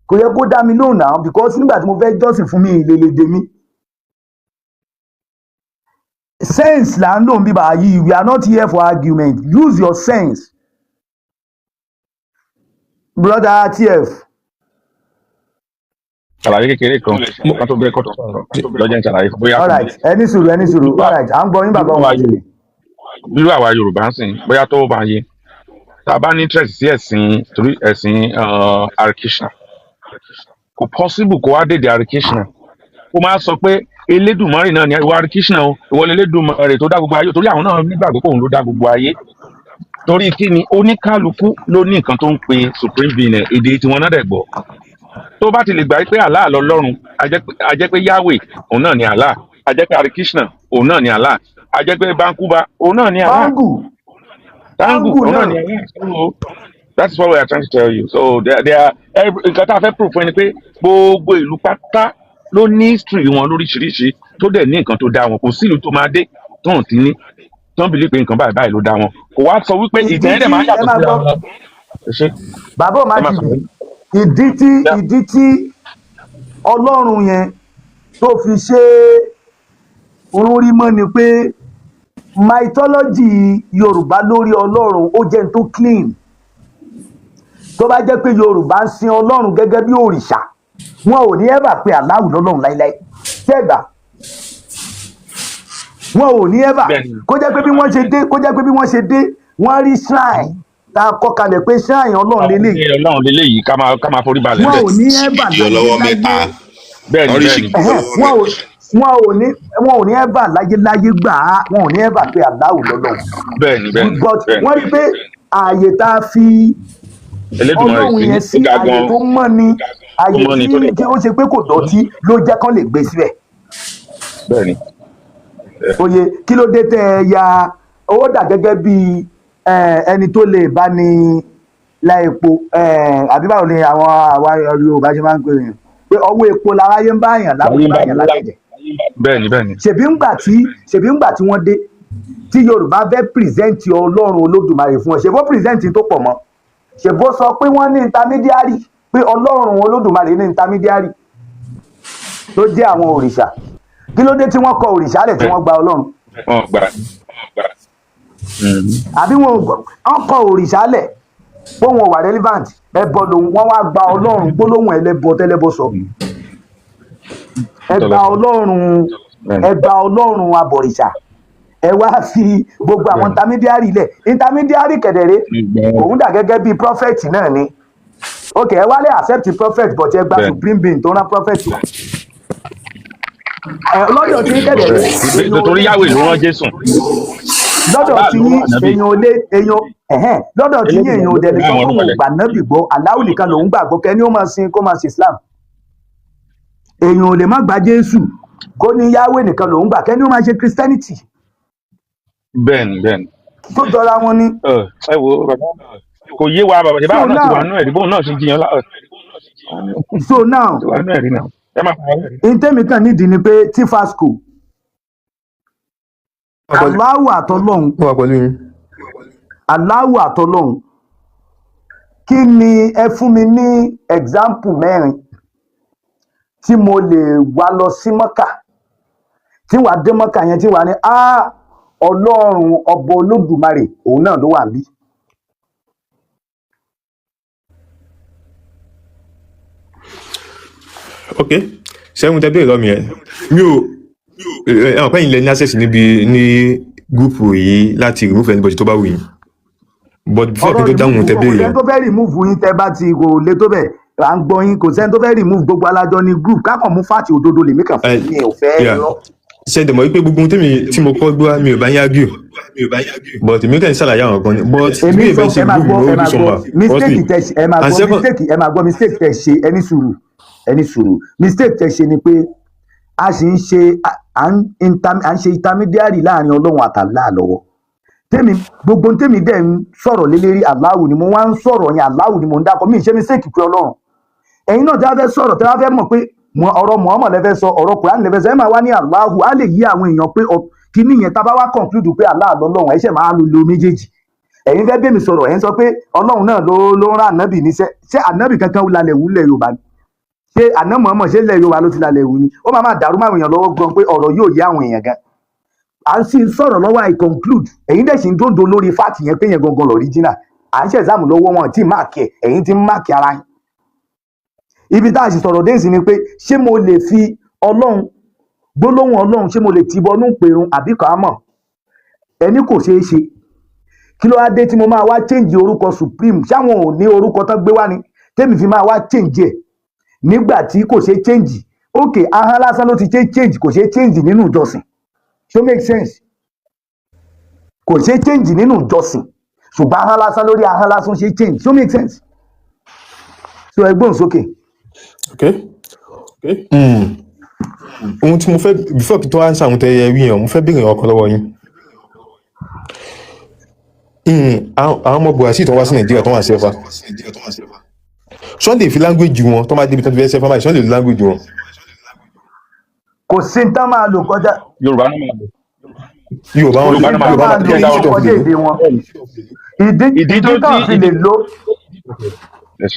kò yẹ kó dá mi lóhùn náà because nígbà tí mo fẹ́ jọ́sìn fún mi ìlèlédè mi sense là ń lò ń bíbá yìí we are not here for argument use your sense brother TF. ṣàlàyé kékeré kan kan tó bẹ kọtọ lọjọ ń ṣàlàyé bóyá. alright ẹni sùúrù alright à ń gbọ́ yín bàbá wa yìí. irú àwa Yorùbá ń sìn bóyá tó bá yé tá a bá ní interest sí ẹ̀sìn torí ẹ̀sìn Hare-Krishna kò possible kó wá dèdè Hare-Krishna kó máa sọ pé Elédùmarè náà ni ìwọ Hare-Krishna o ìwọ Elédùmarè tó dá gbogbo ayé torí àwọn náà nígbàgbọ́ pé òun ló dá gbogbo ayé torí kí ni oníkálukú ló ní nǹkan tó ń pe supreme being èdè tiwọn náà dẹ̀ gbọ́ tó bá ti lè gbà pé Allah lọ́lọ́run a jẹ́ pé Yahweh òun náà ni Allah a jẹ́ pé Hare-Krishna òun náà ni Allah a jẹ́ pé Bankuba òun náà ni Allah Tangu òun náà ni Allah so that is what we are trying to tell you so there are nǹkan tá a fẹ́ proof fún ẹni pé gbogbo ìlú pátá ló ní history wọn lóríṣiríṣi tó dẹ̀ ní nǹkan tó dá wọn kò sí ìlú tó máa dé tó hàn tí ní tó ń bìlí pé nǹkan báyìí ló dá wọn kò wá sọ wípé ìtàn ẹ̀dẹ̀ máa ń yàtọ̀ sí àwọn. bàbá ò má jìbì ìdí tí Ọlọ́run yẹn tó fi ṣe orun rí mọ́ ni pé mythology Yorùbá lórí Ọlọ́run ó jẹ́ tó clean tó bá jẹ́ pé Yorùbá ń sin Ọlọ́run gẹ́gẹ́ bí òrìṣà wọn ò ní ever pé Allahu lọ́lọ́run láíláí tẹ́gbà wọn ò ní ever kó jẹ́ pé bí wọ́n ṣe dé wọ́n rí shrine tá a kọ́ kalẹ̀ pé shrine Ọlọ́run lélẹ́yìí ká máa forí balẹ̀ wọn ò ní ever ìdí ọlọ́wọ́ mẹ́ta bẹ́ẹ̀ni wọn ò ní ẹ̀bà láyéláyé gbà á, wọn ò ní ẹ̀bà pé Allahu lọ́lọ́run. bẹ́ẹ̀ni bẹ́ẹ̀ni But bẹ́ẹ̀ni wọ́n rí pé ààyè tá a fi Elédùmarè ọlọ́run sí yẹn sí ó ga ààyè gan tó mọ́ ni, ààyè tó mọ́ ni tó lè tí ó ṣe pé kò dọ̀tí ló jẹ́ kán lè gbé síbẹ̀. bẹ́ẹ̀ni Oye, kí ló dé tẹ́ ẹ ya owó dà gẹ́gẹ́ bí ẹni tó lè bá ní la epo, àbí báwo ni àwọn àwa Yorùbá ṣe máa ń pè é pé ọwọ́ epo láráyé ń bá yàn láwùjọ bá yàn látẹ̀jẹ̀. bẹ́ẹ̀ni bẹ́ẹ̀ni ṣèbí ńgbà tí wọ́n dé tí Yorùbá fẹ́ pírẹsẹ̀ntì Ọlọ́run Olódùmarè fún ọ, ṣèbó pírẹsẹ̀ntì tó pọ̀ mọ́, ṣèbó sọ pé wọ́n ní intermediary, pé Ọlọ́run Olódùmarè ní intermediary tó jẹ́ àwọn òrìṣà. Kí ló dé tí wọ́n kọ òrìṣà lẹ̀ tí wọ́n gba Ọlọ́run? wọn gbà Àbí wọ́n kọ òrìṣà lẹ̀ pé wọn ò wà relevant, ẹbọ lòun, wọ́n wá gba Ọlọ́run, gbólóhùn ẹlẹ́bọ tẹ́lẹ́bọ sọ. Ẹ gba Ọlọ́run abọ̀rìṣà, ẹ wá fi gbogbo àwọn intermediary lẹ̀. Intermediary kẹ̀dẹ̀rẹ́ òun dà gẹ́gẹ́ bí prophet náà ni. Ok, ẹ wá lè accept prophet but ẹ gba supreme being tó rán prophet wá. Lọ́dọ̀ tí kẹ̀dẹ̀rẹ́ nítorí Yahweh ló rán Jésù lọ́dọ̀ tí yín èèyàn ò lè lọ́dọ̀ tí yín èèyàn ò dẹ̀ lè sọ fún òun gbà nábì gbọ́, Allahu nìkan lòun gbàgbọ́, kẹ́ni ó máa sin kó máa sin Islam. Èèyàn ò lè má gba Jésù kó ní Yahweh nìkan lòun gbà, kẹ́ni ó máa ṣe Christianity. bẹ́ẹ̀ni Tó jọra wọn ni. ẹ wo bàbá kò yé wa bàbá ṣe báwọn náà ti wà nínú ẹ̀rí bóun náà ṣe jiyàn So now ti wà nínú ẹ̀rí náà ẹ máa fà á. intemi kan nídìí ni pé Tifasco Allahu àtọlọ́hun, wọ́n wà pẹ̀lú yín. Allahu àtọlọ́hun, kí ni ẹ fún mi ní example 4 tí mo lè wá lọ sí Mọ́kà, tí wàá dé Mọ́kà yẹn tí wàá ní Ọlọ́run ọba Olódùmarè òun náà ló wà níbí. Ok, ṣẹ́gun tẹ́ bẹ́ẹ̀ lọ́mìí ẹ̀ mi ò ẹ̀wọ̀n pẹ́yìn lẹ ní access ní gúùpù yìí láti remove anybody tó bá wù yín, but before kí n tó dáhùn tẹ́ bẹ́ẹ̀ kò yẹn. sẹ́ni tó fẹ́ remove yín tẹ́ bá ti kò lè tó bẹ̀ à ń gbọ́ yín, kò sẹ́ni tó fẹ́ remove gbogbo alájọ ní group, kákan mú fáàtì òdodo lèmi kàn fún mi ò fẹ́ lọ. ṣe dẹ̀ mọ̀ wípé gbogbo ohun tí mo kọ́ gbọ́ mi ò bá yín argue but èmi kàn ń ṣàlàyé àwọn kan ni but bí èèyàn ṣe group mi ó rí sọmọ firstly and second. ẹ máa gbọ́ mistake tẹ́ ṣe, ẹni sùúrù mistake tẹ́ ṣe ni pé a sì ń ṣe à ń ṣe intermediary láàrin Ọlọ́run àtàlá lọ́wọ́. Gbogbo tèmi dẹ̀ ń sọ̀rọ̀ lélẹ́rí Allahu ni mo wá ń sọ̀rọ̀ yẹn, Allahu ni mo ń dákọ̀, mi ì ṣe mistake pé Ọlọ́run. Ẹ̀yin náà tí a fẹ́ sọ̀rọ̀ tí a fẹ́ mọ̀ pé ọ̀rọ̀ Muhammad lẹ́fẹ́ sọ, ọ̀rọ̀ Quran lẹ́fẹ́ sọ, ẹ máa wá ní Allahu, á lè yí àwọn èèyàn pé kíní yẹn tá a bá wá conclude pé Allah lọ́lọ́run, ẹ ṣẹ̀ máa lo méjèèjì. Ẹ̀yin fẹ́ bẹ́ẹ̀ mi sọ̀rọ̀, ẹ̀ ń sọ pé Ọlọ́run náà ló ń rán ànábì níṣẹ́, ṣé ànábì kankan lálẹ́ wúlẹ̀ Yorùbá ni? Ṣé àná Muhammad ṣé ilẹ̀ Yorùbá ló ti lálẹ́ wú ni? Ó máa dàrú máwọn èèyàn lọ́wọ́ gan pé ọ̀rọ̀ yóò yé àwọn èèyàn gan. À ń sì sọ̀rọ̀ lọ́wọ́ I conclude, ẹ̀yin dẹ̀ sì ń dòdò lórí fáàtì yẹn pé yẹn gangan l'original. À ń ṣe exam lọ́wọ́ wọn tí máàkì ẹ̀, ẹ̀yin ti ń máàkì ara yín. Ibi tá a sì sọ̀rọ̀ dé sí ni pé ṣé mo lè fi Ọlọ́run, gbólóhùn Ọlọ́run, ṣé mo lè ti bọnú pèrun àbí kàá mọ̀? Ẹni kò ṣeé ṣe. Kí ló wá dé tí mo máa wá change orúkọ supreme? Ṣáwọn ò ní orúkọ tán gbé wá ni tèmi fi máa wá change ẹ̀ nígbà tí kò ṣeé change? Ok, ahọ́n lásán ló ti change, kò ṣeé change nínú ìjọsìn. So make sense? Kò ṣeé change nínú ìjọsìn, ṣùgbọ́n ahọ́n lásán lórí ahọ́n lásán ṣe change. So make sense? So ẹgbọ́n sókè. Okay. Ohun tí mo fẹ́ before kí n tó answer àwọn tẹ́yẹ wí yẹn, mo fẹ́ béèrè ọkàn lọ́wọ́ yín. Àwọn ọmọ Buhari tó wá sí Nàìjíríà tó wà sẹ́fà, Sunday fi language wọn tó máa débi tó ti fẹ́ sẹ́fà báyìí, Sunday lo language wọn. Kò sí ní tán máa lò kọjá. Yorùbá náà máa lò. Yorùbá wọn Yorùbá máa lò kọjá èdè wọn. Ìdí tó fi lè lò.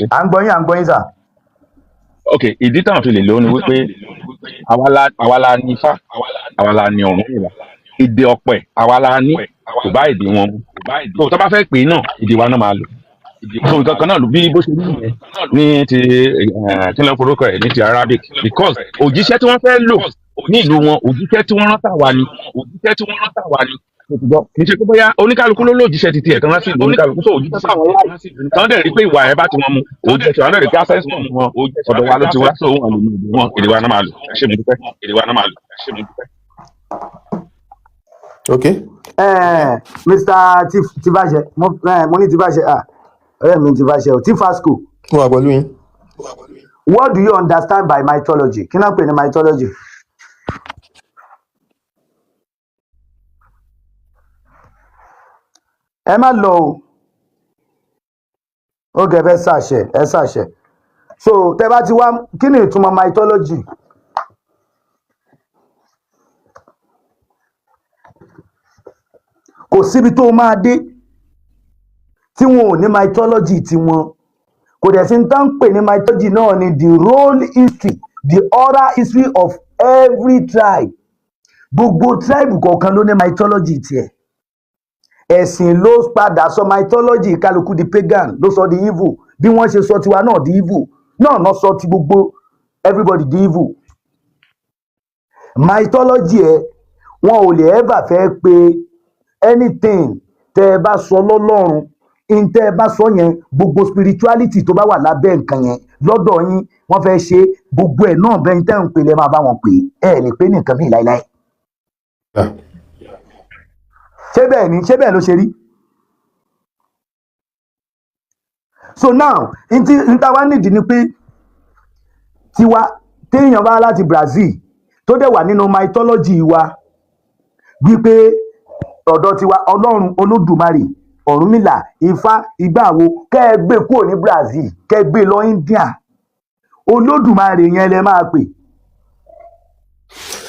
À ń gbọ́ yín sà. Ok, ìdí táwọn fi lè lò ó ni wípé àwa la ní Ifá, àwa la ní Ọ̀rúnmìlà, èdè ọ̀pẹ àwa la ní, kò bá èdè wọn mu. Tó bá fẹ́ pè é náà èdè wa náà máa lò. So nǹkan kan náà ló bí bó ṣe rí nìyẹn ní ti kí ló forúkọ ẹ̀ ní ti Arabic, because òjíṣẹ́ tí wọ́n fẹ́ lò ní ìlú wọn, òjíṣẹ́ tí wọ́n rán tàwa ni. kì í ṣe pé bóyá oníkálukú ló lòjíṣẹ́ titi ẹ̀ kan láti ìlú oníkálukú tó òjíṣẹ́ fáwọn láì tán dẹ̀ rí pé ìwà ẹ̀ bá ti wọn mu òjíṣẹ́ tí wọn náà rí pé assessment wọn ọ̀dọ̀ wa ló ti wá sóhun àlè ní ìlú wọn èdè wa náà máa lò ẹ ṣé mo dúpẹ́. ok Mr. Tifashe mo ní Tifashe ọ̀rẹ́ mi Tifashe o Tifasco. mo wà pẹ̀lú yín. What do you understand by mythology? Kí náà pè ní mythology? Ẹ má lọ o. Ó gẹ̀ fẹ́ ṣàṣẹ. So tẹ́ bá ti wá kí ni ìtumọ̀ mythology? Kò síbi tó máa dé tí wọn ò ní mythology tiwọn. Kò dẹ̀ sí ní tán pè ní mythology náà ni the role history, the oral history of every tribe. Gbogbo tribe kọ̀ọ̀kan ló ní mythology tiẹ̀. Ẹ̀sìn ló padà sọ mythology kálukú di pagan ló sọ di evil. Bí wọ́n ṣe sọ tiwa náà di evil náà sọ ti gbogbo everybody di evil. Mythology wọn ò lè ever fẹ́ pé anything tẹ́ ẹ bá sọ lọ́lọ́run in tẹ́ ẹ bá sọ yẹn gbogbo spirituality tó bá wà lábẹ́ nǹkan yẹn lọ́dọ̀ yín wọ́n fẹ́ ṣe gbogbo ẹ̀ náà bẹ́ẹ̀ tẹ́ ń pè lẹ́ máa bá wọn pè ẹ lè pé ní nǹkan mìíràn láíláí. ṣé bẹ́ẹ̀ ló ṣe rí? So now níta wá nídìí ni pé tiwa téèyàn bá láti Brazil tó dẹ̀ wà nínú mythology wa wípé ọ̀dọ̀ tiwa ọlọ́run olódùmarè ọ̀rúnmìlà ifá ìgbàwo kẹ́ ẹ gbé kúrò ní Brazil kẹ́ ẹ gbé lọ India olódùmarè yẹn lẹ máa pè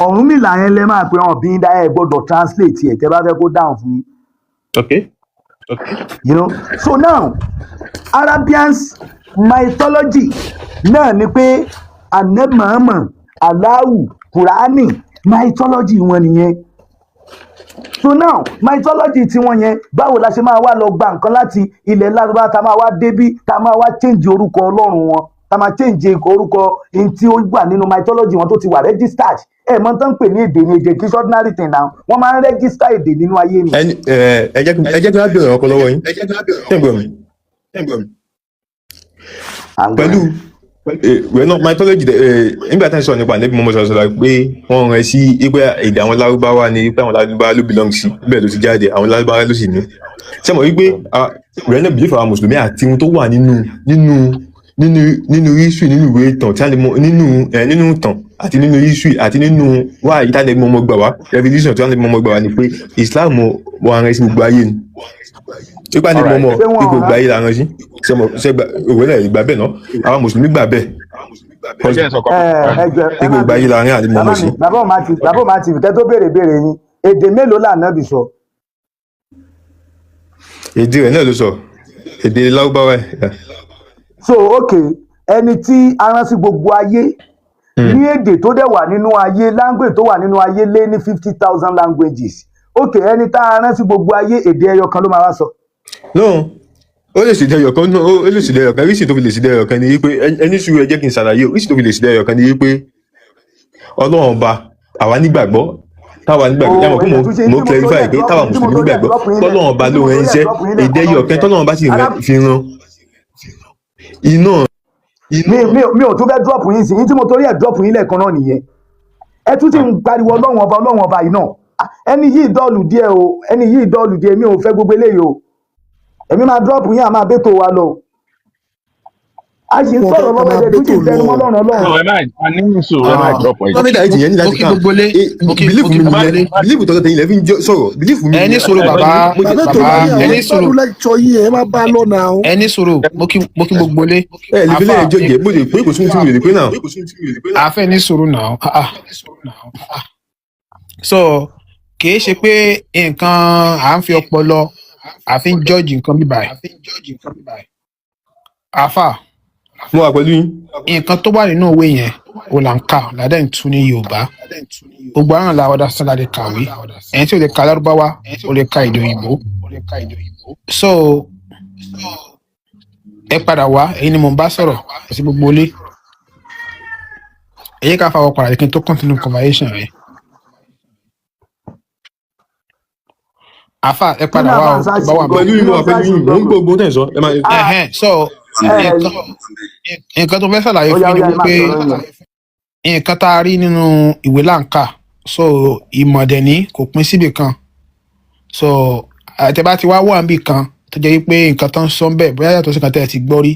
ọ̀rúnmìlà yẹn lẹ máa pè hàn bí ń dá ẹ gbọ́dọ̀ translate ẹ̀ tẹ́ bá fẹ́ kó dáhùn fún yín. Okay. You know, so now Arabians mythology náà ni pé Ànábì Muhammad Allahu Kùránì mythology wọn nìyẹn. So now mythology tí wọ́n yẹn báwo la ṣe máa wá lọ gba nǹkan láti ilẹ̀ Lárúbá tá máa wá débí tá máa wá change orúkọ Ọlọ́run wọn tá máa change orúkọ in tí ó gbà nínú mythology wọn tó ti wà registered mọ tán pè ní èdè ní èdè kí ordinary thing now wọ́n máa ń register èdè nínú ayé ni. ẹ jẹ́ kí wọ́n bẹ̀rẹ̀ ọkọ lọ́wọ́ yín ṣé ń gbọ́ mi pẹ̀lú ìwé náà mythology nígbà tí wọ́n sọ nípa níbi mọ́mọ́ sọ̀rọ̀ pé wọ́n rẹ̀ sí pé èdè àwọn Lárúbáwá ni pé àwọn Lárúbáwá ló belong sí bẹ́ẹ̀ ló ti jáde àwọn Lárúbáwá ló sì ní ṣé mo rí pé rẹ̀ náà bìlífù àwọn mùsùlùmí àti ohun tó wà nínú history nínú ìwé ìtàn tí a lè mọ nínú ìtàn àti nínú history àti nínú wá ìta lè mọ gbà wá revolution tí wọ́n lè mọ gbà wá ni pé Islam wọ́n rẹ̀ sí gbogbo ayé ni nípa ní mọ́mọ́ gbogbo ayé la rán sí ṣe òwe náà ìgbà bẹ́ẹ̀ náà àwọn mùsùlùmí gbà bẹ́ẹ̀ gbogbo ayé la rán àti mọ́mọ́ sí. bàbá ò máa ti kẹ́ tó béèrè yín èdè mélòó l'Ànábì sọ. èdè rẹ̀ náà ló sọ èdè Lárúbáwá ẹ̀. So okay ẹni tí a rán sí gbogbo ayé ní èdè tó dẹ̀ wà nínú ayé language tó wà nínú ayé lé ní 50,000 languages okay ẹni tá a rán sí gbogbo ayé èdè ẹyọ kan ló máa wá sọ. No, ó lè ṣèdè ẹyọ kan ó lè ṣèdè ẹyọ kan rísì tó fi lè ṣèdè ẹyọ kan ni wípé ẹni sùúrù ẹ jẹ́ kí n ṣàlàyé rísì tó fi lè ṣèdè ẹyọ kan ni wípé Ọlọ́run ọba àwa nígbàgbọ́ táwa nígbàgbọ́ yàmọ̀ pé mo clarify pé táwa mùsùlùmí nígbàgbọ́ tọ́lọ́run ọba ló rẹ̀ ń ṣẹ́ èdè ẹyọ kan tọ́lọ́run ọba sì fi ran iná. mi ò tún fẹ́ drop yín sí yín tí mo torí ẹ̀ drop yín lẹ́ẹ̀kan náà nìyẹn ẹ tún ti ń pariwo Ọlọ́run ọba yìí náà ẹni yìí dọ́ọ̀lù díẹ̀ mi ò fẹ́ gbogbo eléyìí o èmi máa drop yín àmọ́ abẹ́tò wa lọ a sì ń sọ̀rọ̀ lọ́wọ́ ẹ̀dẹ̀ tó ti tẹnu mọ́ Ọlọ́run. ẹ ní sùúrù ẹ máa drop ẹ̀. lọ́mídà ìjìyẹn ní láti kàn bílífù mi nìyẹn bílífù tọ́tọ̀ tẹ̀yìn lẹ́fí ń sọ̀rọ̀ bílífù mi. ẹni sọ̀rọ̀ bàbá ẹni sọ̀rọ̀ ẹni sọ̀rọ̀ mo kí gbogbo lé. ẹ lè fi lẹ́yìn jọjẹ bó lè pé kò tún tún lè pé náà. àfẹ́ ní sọ̀rọ̀ náà so kì í ṣe pé nǹkan à ń fi ọpọlọ àfi ń jọ́ọ̀jì nǹkan bíbá ẹ̀ àfà mo wà pẹ̀lú yín. nǹkan tó wà nínú òwe yẹn o là ń kà ládẹ́ ń tú ní Yorùbá gbogbo àwọn làwọn ọ̀dà sọ́la lè kàwé ẹni tí o lè ka Lárúbáwá o lè ka èdè òyìnbó so ẹ padà wá èyí ni mo ń bá sọ̀rọ̀ sí gbogbo ilé ẹ yẹ ká fa ọkọ̀ àdékìn tó continue conversation rẹ. àáfà ẹ kí padà ni wá àfa o ń tó sáàsì bá wà gan bẹ́ẹ̀. pẹ̀lú kí yín mo ló wà ń pẹ̀lú sáàsì yín mò gan ń gbọ́ ogun tẹ̀ ń sọ ẹ máa. So nǹkan tó fẹ́ ṣàlàyé ó fún yá yín ni ẹ máa wípé sọ̀rọ̀ yín lọ. nǹkan tá a rí nínú ìwé láǹkà so ìmọ̀dẹ̀ní kò pín síbì kan so àtẹ̀bá ti wá wà níbì kan tó jẹ́ wípé nǹkan tó ń sọ ń bẹ̀ bóyá yàtọ̀ sí kan tẹ́ ẹ ti gbọ́ rí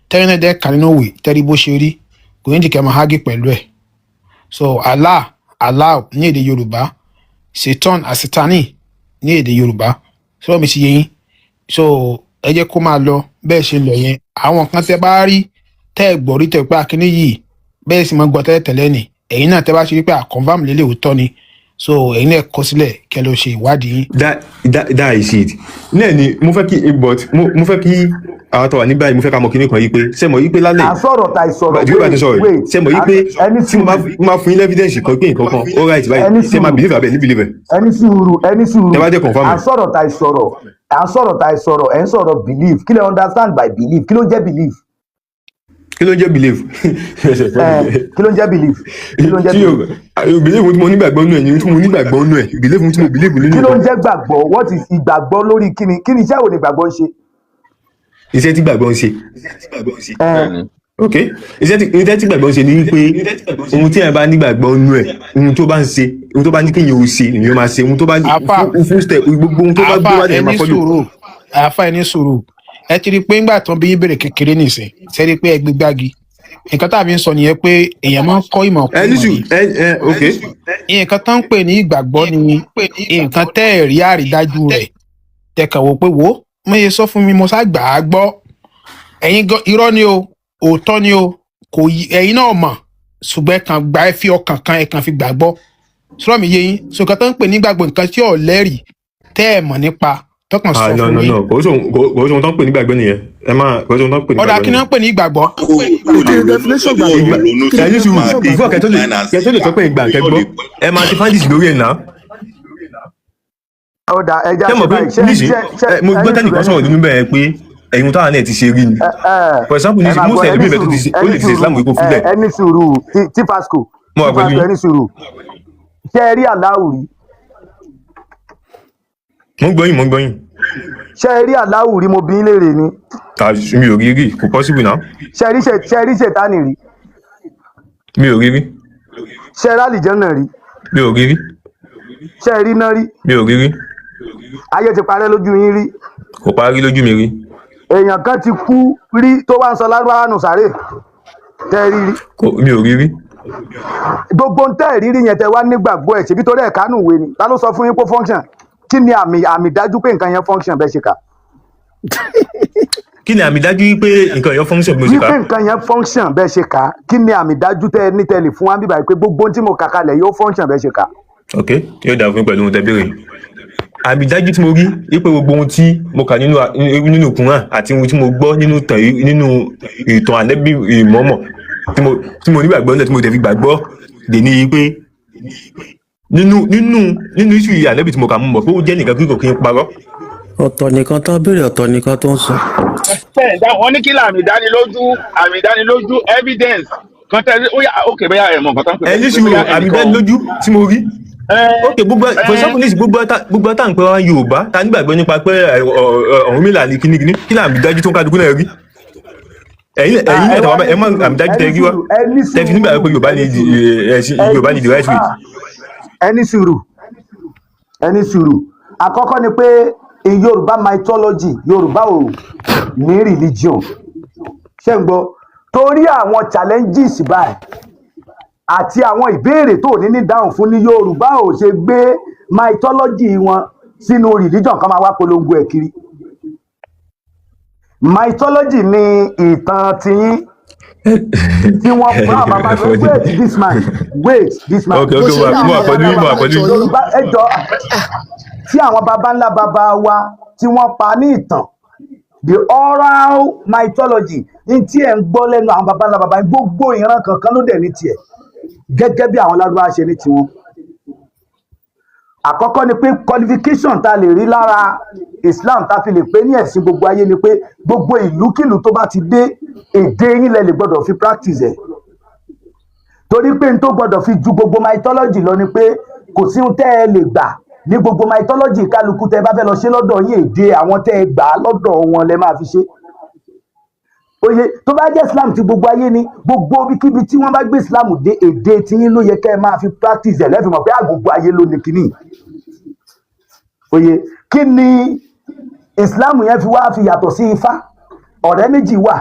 tẹ́rí náà dẹ́ kà nínú ìwé tẹ́rí bó ṣe rí kò ní jìkẹ́ máa hági pẹ̀lú ẹ̀ so Allah ní èdè Yorùbá Satan àsìtánì ní èdè Yorùbá sọ́ọ́ mi sì yé yín so ẹ jẹ́ kó máa lọ bẹ́ẹ̀ ṣe ń lọ yẹn àwọn kan tẹ́ bá rí tẹ́ ẹ gbọ́ rí tẹ́ pé akíní yìí bẹ́ẹ̀ sì máa gbọ́ tẹ́lẹ̀ tẹ́lẹ̀ ni ẹ̀yin náà tẹ́ bá ṣe rí pé àkọ́nfàm lélẹ̀ òótọ́ ni so ẹ̀yin náà kọ sílẹ̀ kẹ́ lọ ṣe ìwádìí yín. that is it náà ni mo fẹ́ kí mo fẹ́ kí àwọn tó wà ní báyìí mo fẹ́ ká mọ kinní kan yìí pé ṣé mo yí pé lálẹ́ à ń sọ̀rọ̀ ta ìsọ̀rọ̀ jùlọ bá ti sọ̀rọ̀ yìí ṣé mo yí pé ẹni tí mo máa fún yín evidence kan pé nǹkan kan all right báyìí ṣé máa believe abẹ́ ní believe ẹ̀. ẹni sùúrù Tẹ́ bá jẹ́ confirm à ń sọ̀rọ̀ ta ìsọ̀rọ̀ ẹ̀ ń sọ̀rọ̀ belief kí lè understand by belief kí ló ń jẹ́ belief kí ló ń jẹ́ believe. kí ló ń jẹ́ belief kí ló ń jẹ́ believe tí mo nígbàgbọ́ nù ẹ̀ ni tí mo nígbàgbọ́ nù ẹ̀ believe tí mo believe nínú kí ló ń ẹ̀. jẹ́ gbàgbọ́ what is ìgbàgbọ́ lórí kíni iṣẹ́ wo ni gbàgbọ́ ń ṣe. iṣẹ́ tí gbàgbọ́ ń ṣe. bẹ́ẹ̀ni ok iṣẹ́ tí gbàgbọ́ ń ṣe ni wípé ohun tí ẹ bá nígbàgbọ́ nù ẹ̀ ohun tó bá ń ṣe ohun tó bá ní kéèyàn ó ṣe nìyẹn máa ṣe ohun tó bá fún step gbogbo ohun tó bá gbé wá lẹ́yìn máa fọ́lù. àáfà ẹni sùúrù ẹ ti rí i pé ńgbà tó ń bí yín bèrè kékeré nìsín ṣe rí i pé ẹ gbé gbági nǹkan tá a fi ń sọ nìyẹn pé èèyàn máa ń kọ́ ìmọ̀ kún ìmọ̀ ni ok nǹkan tó ń pè ní ìgbàgbọ́ ni nǹkan tẹ́ ẹ̀ rí àrídájú rẹ̀ tẹ̀kàn wò pé wò mo yẹ sọ fún mi mo sá gbà á gbọ́ ẹ̀yin irọ́ ni o òótọ́ ni o kò yí ẹ̀yin náà mọ̀ ṣùgbọ́n ẹ kàn gbà ẹ fi ọkàn kan ẹ kàn fi gbàgbọ́ sọ́rọ́ mi yé yín so nǹkan tó ń pè ní ìgbàgbọ́ nǹkan tí ò lẹ́rìí tẹ́ ẹ̀ mọ̀ nípa tọkàn sọ fún yín. kò sí ohun tó ń pè ní gbàgbọ́ nìyẹn ẹ máa kò sí ohun tó ń pè ní gbàgbọ́. ọ̀dà kí ni wọ́n ń pè ní ìgbàgbọ́. ẹni sùn ìfọ̀ kẹtọ́ lè sọ pé ìgbà kẹgbọ́ ẹ máa ti fáńdìsì lórí ẹ̀ náà. ọ̀dà ẹja ṣé mo pé níṣì mo gbọ́ tẹ́nìkan sọ̀rọ̀ nínú bẹ́ẹ̀ pé ẹ̀yin táwọn náà ti ṣe rí ni for example níṣì mo sẹ́yìn lómi ìbẹ̀ tó lè ti ṣe Islam wípé fúnlẹ̀. ẹni sùúrù tí fasco ẹni sùúrù ṣe é rí aláwùrí. mo ń gbọ́ yín. ṣe é rí aláwùrí mo bí léèrè ni. mi ò rí rí kò possible náà. ṣe é rí ṣètánì rí. mi ò rí rí. ṣe é rí àlìjẹ́nà rí. mi ò rí rí. ṣe é rí iná rí. mi ò rí rí. ayé ti parẹ́ lójú yín rí. kò parí lójú mi rí. èèyàn kan ti kú rí tó wá ń sọ lárúbáwá nù sáré tẹ́ rí rí. mi ò rí rí. gbogbo ń tẹ́ rírí yẹn tẹ́ wá nígbàgbọ́ ẹ̀ ṣebí torí ẹ̀ kánú ìwé ni ta ló sọ fún yín pé function kí ni àmì dájú pé nǹkan yẹn function bẹ́ẹ̀ ṣe kà. kí ni àmì dájú pé nǹkan yẹn function bẹ́ẹ̀ ṣe kà. wípé nǹkan yẹn function bẹ́ẹ̀ ṣe kà kí ni àmì dájú tẹ́ ní tẹ́lẹ̀ fún wa bíbá yìí pé gbogbo tí mo kà kalẹ̀ yóò function bẹ́ẹ̀ ṣe kà. ok yóò dà fún mi pẹ̀lú ohun tẹ́ béèrè àmì dájú tí mo rí wípé gbogbo ohun tí mo kà nínú Kùránì àti ohun tí mo gbọ́ nínú ìtàn Ànábì Muhammad tí mo nígbàgbọ́ náà tí mo tẹ̀ fi gbàgbọ́ dè ní pé nínú iṣu ìyá Ànábì tí mo kà mú mọ̀ pé ó jẹ́ nìkan kíkọ̀ kí n parọ́. ọ̀tọ̀ nìkan tó béèrè ọ̀tọ̀ nìkan tó ń sọ. wọ́n ní kí ni àmì ìdánilójú evidence kan tẹ́lẹ̀ ó yà ok bẹ́ẹ̀ ẹ̀ mọ̀ nǹkan tó ń pè é. ẹni sùn àmì ìdánilójú tí mo rí ok gbogbo for example ní gbogbo ata ń pè wá Yorùbá ta nígbàgbọ́ nípa pé Ọ̀rúnmìlà ní kíní kí ni àmì dájú tó ń kálukú náà rí ẹ̀yin náà tàwọn ẹ má àmì dájú tẹ rí wá tẹ fi nígbàgbọ́ pé Yorùbá ní the right way. ẹni sùúrù àkọ́kọ́ ni pé in Yorùbá mythology Yorùbá ò ní religion ṣé ń gbọ́ torí àwọn challenges báyìí àti àwọn ìbéèrè tó ní dáhùn fún ní Yorùbá ò ṣe gbé mythology wọn sínú religion kan máa wá polongo ẹ̀ kiri mythology ni ìtàn tiyín tí wọ́n bá bàbá tó wait this man ok mo àpọ̀jù Yorùbá ẹjọ́ tí àwọn baba ńlá baba wa tí wọ́n pa ní ìtàn the oral mythology ní tí ẹ̀ ń gbọ́ lẹ́nu àwọn baba ńlá baba gbogbo ìran kankan ló dẹ̀ ní tiẹ̀ gẹ́gẹ́ bí àwọn Lárúbáwá ṣe ní tiwọn. Àkọ́kọ́ ni pé qualification tá lè rí lára Islam tá fi lè pé ní ẹ̀sìn gbogbo ayé ni pé gbogbo ìlúkìlú tó bá ti dé èdè yín lẹ lè gbọ́dọ̀ fi practice ẹ̀. Torí pé n tó gbọ́dọ̀ fi ju gbogbo mythology lọ ni pé kò sí ohun tẹ́ ẹ lè gbà ní gbogbo mythology kálukú tẹ́ bá fẹ́ lọ ṣe lọ́dọ̀ yín èdè àwọn tẹ́ ẹ gbà á lọ́dọ̀ wọn lẹ máa fi ṣe oye tó bá jẹ́ Islam ti gbogbo ayé ni gbogbo ibikíbi tí wọ́n bá gbé Islam dé èdè tiyín ló yẹ kẹ́ ẹ máa fi practice ẹ̀ lẹ́fì mọ̀ pé àgbogbo ayé ló ní kíní oye kí ni Islam yẹn fi wá fi yàtọ̀ sí Ifá ọ̀rẹ́ méjì wà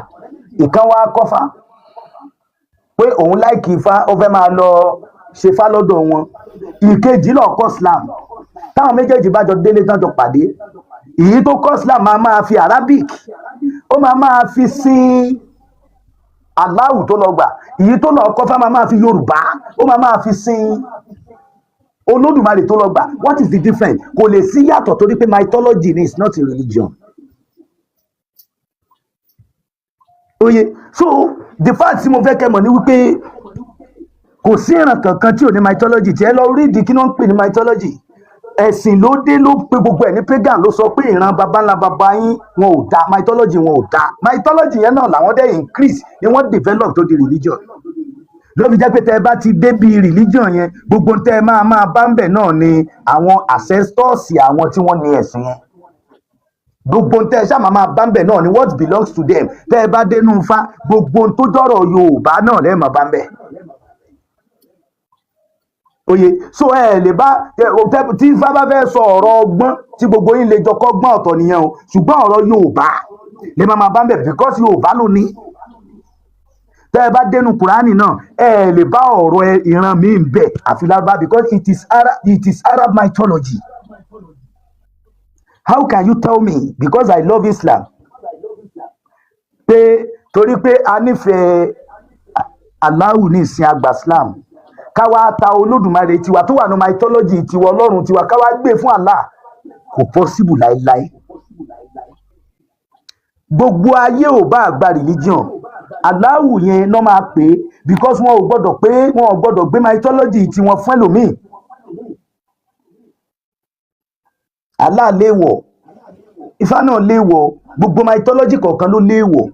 ìkan wá kọ́fá pé òun láìkì Ifá ó fẹ́ máa lọ ṣe fá lọ́dọ̀ wọn ìkejì lọ kọ́ Islam táwọn méjèèjì bá jọ délé tán jọ pàdé èyí tó kọ́ Islam máa fi Arabic ó máa fi sin Allahu tó lọ gbà èyí tó lọ kọ́fá máa fi Yorùbá ó máa fi sin Olódùmarè tó lọ gbà. What is the difference? Kò lè sí yàtọ̀ torí pé mythology ni is not a religion. Oye so the fact tí mo fẹ́ kẹ́ mọ̀ ni wípé kò sí ìran kankan tí ò ní mythology tí ẹ lọ rí ìdí kí wọ́n ń pè ní mythology ẹ̀sìn ló dé ló pe gbogbo ẹ̀ ní pagan ló sọ pé ìran baba ńlá baba yín wọn ò dá mythology wọn ò dá mythology yẹn náà làwọn dẹ́ increase ni wọ́n develop tó di religion ló fi jẹ́ pé tẹ́ ẹ bá ti débi religion yẹn gbogbo tẹ́ ẹ máa bá ń bẹ̀ náà ni àwọn ancestors àwọn tí wọ́n ní ẹ̀sìn yẹn gbogbo tẹ́ ẹ ṣáà máa bá ń bẹ̀ náà ni what belongs to them tẹ́ ẹ bá dénú Ifá gbogbo tó jọ̀rọ̀ Yorùbá náà lẹ́ẹ̀ máa bá ń bẹ̀ oye so ẹ lè bá tí Ifá bá fẹ́ sọ ọ̀rọ̀ ọgbọ́n tí gbogbo yín lè jọ kọ́gbọ́n ọ̀tọ̀ nìyẹn o ṣùgbọ́n ọ̀rọ̀ Yorùbá lè máa bá ń bẹ̀ because Yorùbá ló ní tẹ́ ẹ bá dénú Kùránì náà ẹ lè bá ọ̀rọ̀ ìran mi ń bẹ̀ àfi Lárúbá because it is Arab mythology. How can you tell me because I love Islam pé torí pé a nífẹ̀ẹ́ Allahu ní ìsìn àgbà Islam káwá ta Olódùmarè tiwa tó wà ní mythology tiwa Ọlọ́run tiwa káwá gbé fún Allah kò possible láéláé gbogbo ayé ò bá àgbà religion Allahu yẹn náà máa pè é because wọn ò gbọ́dọ̀ gbé mythology tiwọn fún ẹlòmíì Allah léèwọ̀ Ifá náà léèwọ̀ gbogbo mythology kọ̀ọ̀kan ló léèwọ̀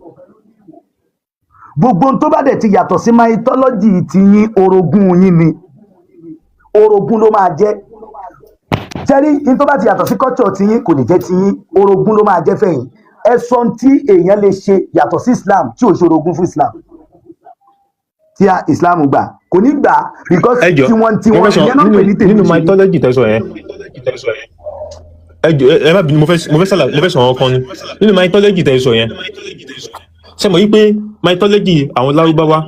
gbogbo tó bá dẹ̀ ti yàtọ̀ sí mythology ti yín orogún yín ni orogún ló máa jẹ́ tẹ́rí ní tó bá ti yàtọ̀ sí culture ti yín kò lè jẹ́ ti yín orogún ló máa jẹ́ fẹ̀yìn ẹ̀sọ́ tí èèyàn lè ṣe yàtọ̀ sí Islam tí ò ṣe orogún fún Islam tí Islam gbà kò ní gbà because tiwọn ìyẹn náà pè ní tèmi nínú mythology tẹ́sọ̀ yẹn ẹ má bínú mo fẹ́ sọ̀rọ̀ kan ni nínú mythology tẹ́sọ̀ yẹn ṣe mọ̀ wípé mythology àwọn Lárúbáwá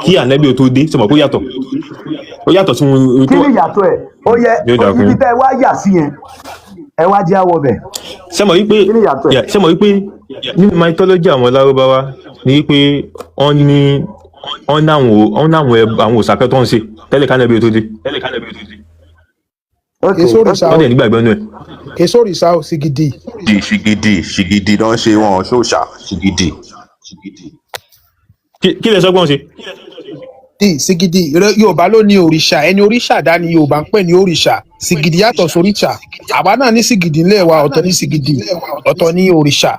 kí ànábì ò tó dé ṣe mọ̀ kó yàtọ̀ ó yàtọ̀ sí wọn. kí ni ìyàtọ̀ ẹ̀ ó yẹ ibi tẹ́ ẹ wá yà sí yẹn ẹ wá jẹ́ àwọ̀ bẹ̀. ṣe mọ̀ wípé nínú mythology àwọn Lárúbáwá ni wípé wọ́n ní àwọn òsàkẹ́ tó ń ṣe tẹ́lẹ̀ kánábì ò tó dé. wọ́n dẹ̀ nígbàgbọ́ nù ẹ̀. èso òrìṣà ò Ṣìgìdì. Ṣìgìdì náà ṣe wọn ṣòṣà Ṣìgìdì. kí lẹ sọgbọ́n ṣe. Ṣìgìdì Yorùbá ló ní òrìṣà ẹni òrìṣà dá ni Yorùbá ń pè ní òrìṣà Ṣìgìdì yàtọ̀ sóríṣà àwa náà ní Ṣìgìdì ńlẹ̀ wa ọ̀tọ̀ ní Ṣìgìdì ọ̀tọ̀ ní òrìṣà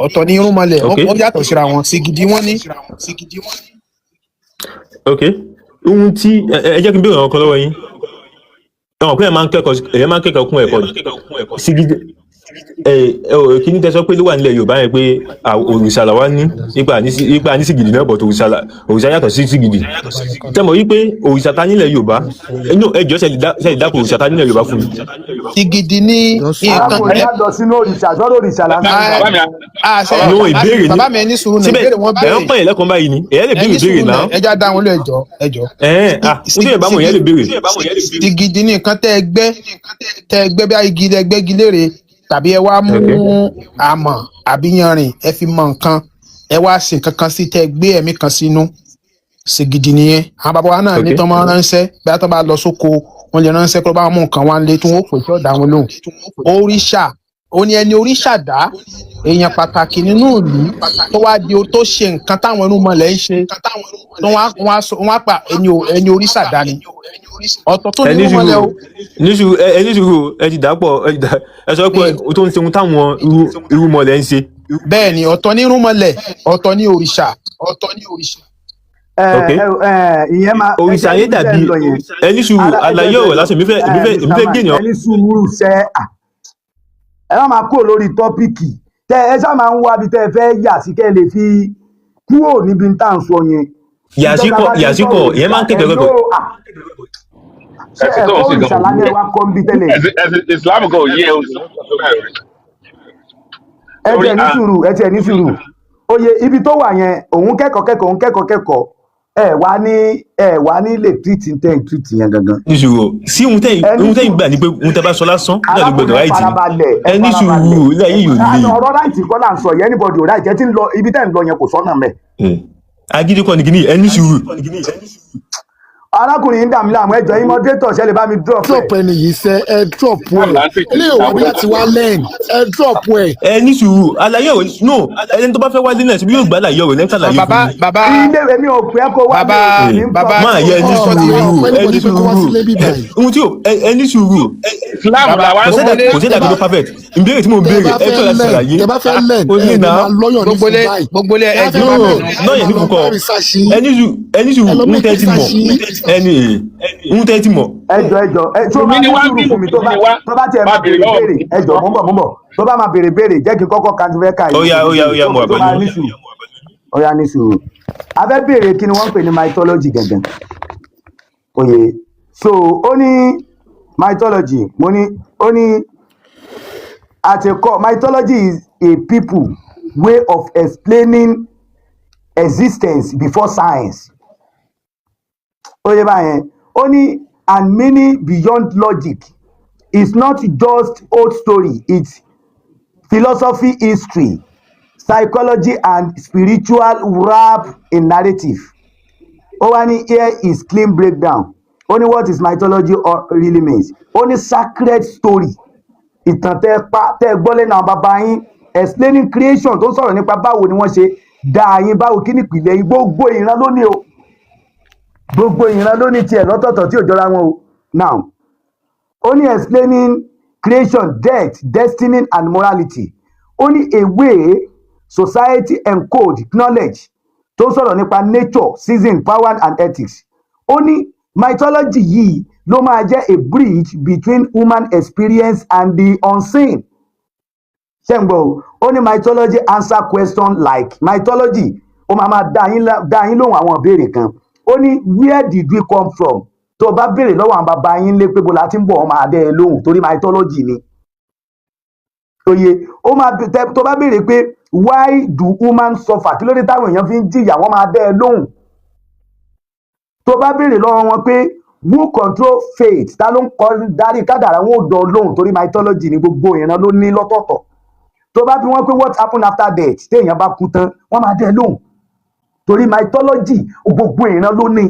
ọ̀tọ̀ ní irúnmọlẹ̀ wọ́n yàtọ̀ síra wọn Ṣìgìdì wọ́n ní. ok ohun tí ẹ jẹ́ kí n béèrè ọ̀kan lọ́wọ́ yín ẹ̀wọ̀n pé ẹ̀ máa ń kẹ́kọ̀ọ́ kún ẹ̀kọ́ Ṣìgìdì kí ní tẹ́ sọ pé ló wà nílẹ̀ Yorùbá yẹn pé òrìṣà làwa ní ipa ní Ṣìgìdì náà bọ̀tò òrìṣà yàtọ̀ sí Ṣìgìdì tẹ́mọ̀ wípé òrìṣà ta nílẹ̀ Yorùbá ẹjọ́ sẹ́lẹ̀ dákò òrìṣà ta nílẹ̀ Yorùbá fún mi. Ṣìgìdì ní nǹkan ẹ̀ lọ sínú òrìṣà sọ́dọ̀ òrìṣà lásán. no ìbéèrè ni bàbá mi ní sùúrù náà ìbéèrè wọn bẹ́ẹ̀ ẹ̀ ń pọ̀ yẹn lẹ́kọ̀ọ́ báyìí ni ẹ̀yẹ́ lè béèrè béèrè náà. ẹja dá wọn lọ ẹjọ́. mo tẹ́ ẹ̀ bá mọ̀ ẹ̀yẹ́ lè béèrè. Ṣìgìdì ní nǹkan tẹ́ ẹ gbẹ́ bí igi ẹgbẹ́gi léèrè tàbí ẹ wá mú àmọ̀ àbí yanrìn ẹ fi mọ nǹkan ẹ wá sí nǹkan kan sí tẹ́ gbé ẹ̀mí kan sínú Ṣìgìdì nìyẹn àwọn bàbá wa náà ní tán máa ránṣẹ́ bí wọ́n bá lọ sóko wọ́n lè ránṣẹ́ kó bá wọn mú nǹkan wá lé tí wọ́n pè tí ọ̀dà wọn lóhùn òrìṣà ó ní ẹni òrìṣà dá èèyàn pàtàkì nínú ìlú tó wá di tó ṣe nǹkan táwọn irúnmọlẹ̀ ń ṣe tó wọ́n á pa ẹni òrìṣà dá ni ọ̀tọ̀ tó ní irúnmọlẹ̀ o. ẹni sùúrù ẹ ti dàpọ̀ ẹ sọ pé o tó ń ṣe ohun táwọn irúnmọlẹ̀ ń ṣe. bẹ́ẹ̀ ni ọ̀tọ̀ ní irúnmọlẹ̀ ọ̀tọ̀ ní òrìṣà. ok ìyẹn máa òrìṣà yẹn dàbí lọ yẹn ẹni sùúrù àlàyé ọ̀rọ̀ lásán èmi fẹ́ gèèyàn. ẹni sùúrù ṣe ẹ má máa kúrò lórí tọ́pìkì ẹ ṣáà máa ń wá bí tẹ́ ẹ fẹ́ yà sí kẹ́ ẹ lè fi kúrò níbi tá à ń sọ yẹn. yàsíkọ̀ ìyẹn máa ń kéde ọ̀rọ̀ ṣé ẹ̀kọ́ òrìṣà lálẹ́ wa kọ́ ń bí tẹ́lẹ̀. Islam kò yé o. ẹ tiẹ̀ ní sùúrù oyè ibi tó wà yẹn òun kẹ́kọ̀ọ́ ẹ wá ní lè treat yẹn gangan. níṣòro sí ohun tẹ́yìn gbà ní pé ohun tẹ́ bá sọ lásán náà ló gbọdọ̀ ráìtì ẹ ní sùúrù ilé ayé yóò lè. ọ̀rọ̀ ráìtì kọ́ là ń sọ yẹn anybody ò ráìtì ẹ ti ń lọ ibi tẹ́ ń lọ yẹn kò sọ́nà mẹ́. agídí kọ́ ni kìíní ẹ ní sùúrù. arákùnrin yìí ń dà mí láàmú ẹjọ́ yín moderator ṣe lè bá mi drop ẹni yìí sẹ ẹ drop ẹ eléyìí wà bí láti wá lẹ́yìn ẹ drop ẹ. ẹ ní sùúrù àlàyé ọ̀rọ̀ no ẹni tó bá fẹ́ wá lé náà síbi yóò gbà láyé ọ̀rọ̀ lẹ́tà láyé fún mi. bàbá ilé èmi ò pé kó wá máa yẹ ẹni sùúrù ohun tí o ẹni sùúrù Islam la wa kò sí ìdàgbé ló perfect ìbéèrè tí mo béèrè ẹ tó láti ṣàlàyé tẹ bá fẹ́ lẹ́n ó ní náà gbogbo ẹjọ́ lọ́yẹ̀ ní kúkọ ẹni sùúrù ń tẹ́ ti mọ̀ ń tẹ́ ti mọ̀. ẹjọ́ tó bá ní sùúrù fún mi tó bá tiẹ̀ máa béèrè béèrè ẹjọ́ mò ń bọ̀ tó bá máa béèrè béèrè jẹ́ kí n kọ́kọ́ kan ti fẹ́ ka ó yá mo wà pẹ̀lú. ó yá ní sùúrù a fẹ́ béèrè kí ni wọ́n ń pè ní mythology gangan oyè so ó ní mythology ó ní àtẹ̀kọ́ mythology is a people way of explaining existence before science. Oye báyẹn ó ní and meaning beyond logic is not just old story it's philosophy history psychology and spiritual wrap in narrative. Ó wá ní here is clean breakdown ó ní what is mythology really means ó ní sacred story ìtàn tẹ́ gbọ́ lẹ́nu àwọn bàbá yín explaining creation tó ń sọ̀rọ̀ nípa báwo ni wọ́n ṣe dá yín báwo kí ni ìpìlẹ̀ yín gbogbo ìran lónìí o gbogbo ìran ló ní tiẹ̀ lọ́tọ̀ọ̀tọ̀ tí ò jọra wọn o now only explaining creation death destiny and morality only a way society encode knowledge tó sọ̀rọ̀ nípa nature season power and ethics only mythology yìí ló máa jẹ́ a bridge between human experience and the unseen ṣẹ́ǹgbọ́ only mythology answer question like mythology ó máa dá yín lóhùn àwọn ìbéèrè kan ó ní where did we come from tó o bá béèrè lọ́wọ́ àwọn bàbá yín lé pé bó la ti ń bọ̀ ọ́ máa dẹ́ ẹ lóhùn torí mythology ni oye ó máa tó bá béèrè pé why do human suffer kí ló dé táwọn èèyàn fi ń jìyà wọ́n máa dẹ́ ẹ lóhùn tó bá béèrè lọ́wọ́ wọn pé who control fate ta ló ń kọ́ darí kádàrá wọn ò dán lóhùn torí mythology ni gbogbo ìran ló ní lọ́tọ̀ọ̀tọ̀ tó bá bí wọ́n pé what happen after death téèyàn bá kú tán wọ́n máa dẹ́ ẹ lóhùn torí mythology gbogbo ìran ló ní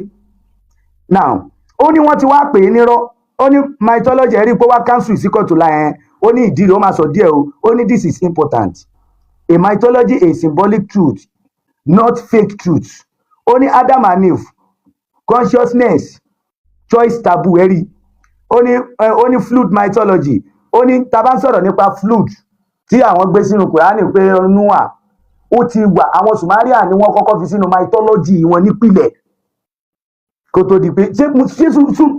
now ó ní wọ́n ti wá pè é nírọ́ ó ní mythology ẹ̀rí pé wá cancel ìsíkọ̀tù láyẹn ó ní ìdí rẹ̀ ó máa sọ díẹ̀ o ó ní this is important a mythology a symbolic truth not fake truth ó ní Adam and Eve consciousness choice taboo ẹ̀rí ó ní flood mythology ó ní tá bá ń sọ̀rọ̀ nípa flood tí àwọn gbé sínú Kùránì pé Noah ó ti wà àwọn Sumerian ni wọ́n kọ́kọ́ fi sínú mythology wọn nípìlẹ̀ kó tó di pé ṣé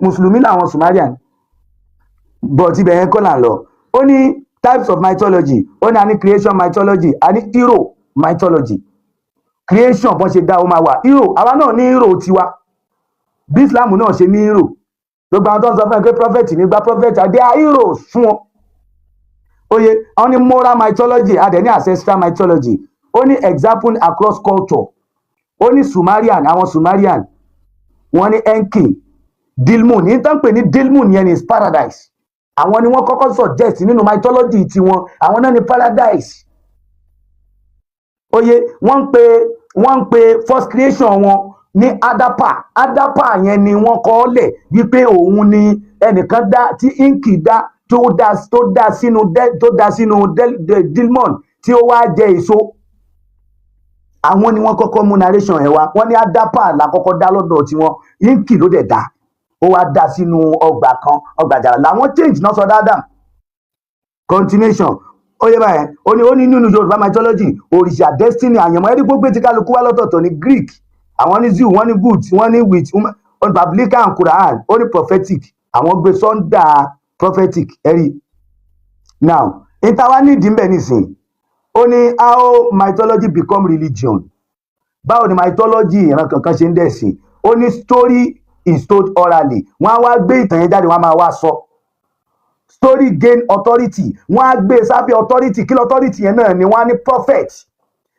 mùsùlùmí làwọn Sumerian but ibẹ̀ yẹn kọ́ là ń lọ ó ní types of mythology ó ní a ní creation mythology a ní hero mythology creation bọ́n ṣe dá ó máa wà hero àwa náà ní hero tiwa bí Islam náà ṣe ní hero gbogbo àwọn tó ń sọ fún ẹ pé prophet nígbà prophet àdé heroes fún wọn oye àwọn ní moral mythology àdé ní ancestral mythology ó ní example across culture ó ní Sumerian àwọn Sumerian wọ́n ní Enki Dilmun ní tán pè ní Dilmun yẹn ní paradise àwọn ni wọ́n kọ́kọ́ suggest nínú mythology tiwọn àwọn náà ní paradise oye wọ́n ń pe first creation wọn ní Adapa yẹn ni wọ́n kọ́ lẹ̀ wípé òun ni ẹnìkan dá tí Enki dá tó dá sínú Dilmun tí ó wá jẹ èso àwọn ni wọ́n kọ́kọ́ mú narration ẹ̀ wá wọ́n ní Adapa la kọ́kọ́ dá lọ́dọ̀ tiwọn Enki ló dẹ̀ dá ó wá dá sínú ọgbà kan ọgbà àjàrà làwọn change náà sọ dáadáa continuation ó yẹ báyẹn ó ní nínú Yorùbá mythology òrìṣà destiny àyànmọ́ ẹ̀rí gbogbo tí kálukú wá lọ́tọ̀ọ̀tọ̀ ní Greek àwọn ní zoo wọ́n ní boot wọ́n ní with biblical and Quran ó ní prophetic àwọn gbé sọ́ndà prophetic ẹ̀rí. Now ìtawá nídìí ń bẹ̀ nísìnyí ó ní how mythology become religion. Báwo ni mythology ìran kankan ṣe ń dẹ̀ sí? Ó ní story is told orally. Wọ́n á wá gbé ìtàn yẹn jáde wọ́n á máa wá sọ. Story gain authority. Wọ́n á gbé sábẹ́ authority. Kí authority yẹn náà ni wọ́n á ní prophet.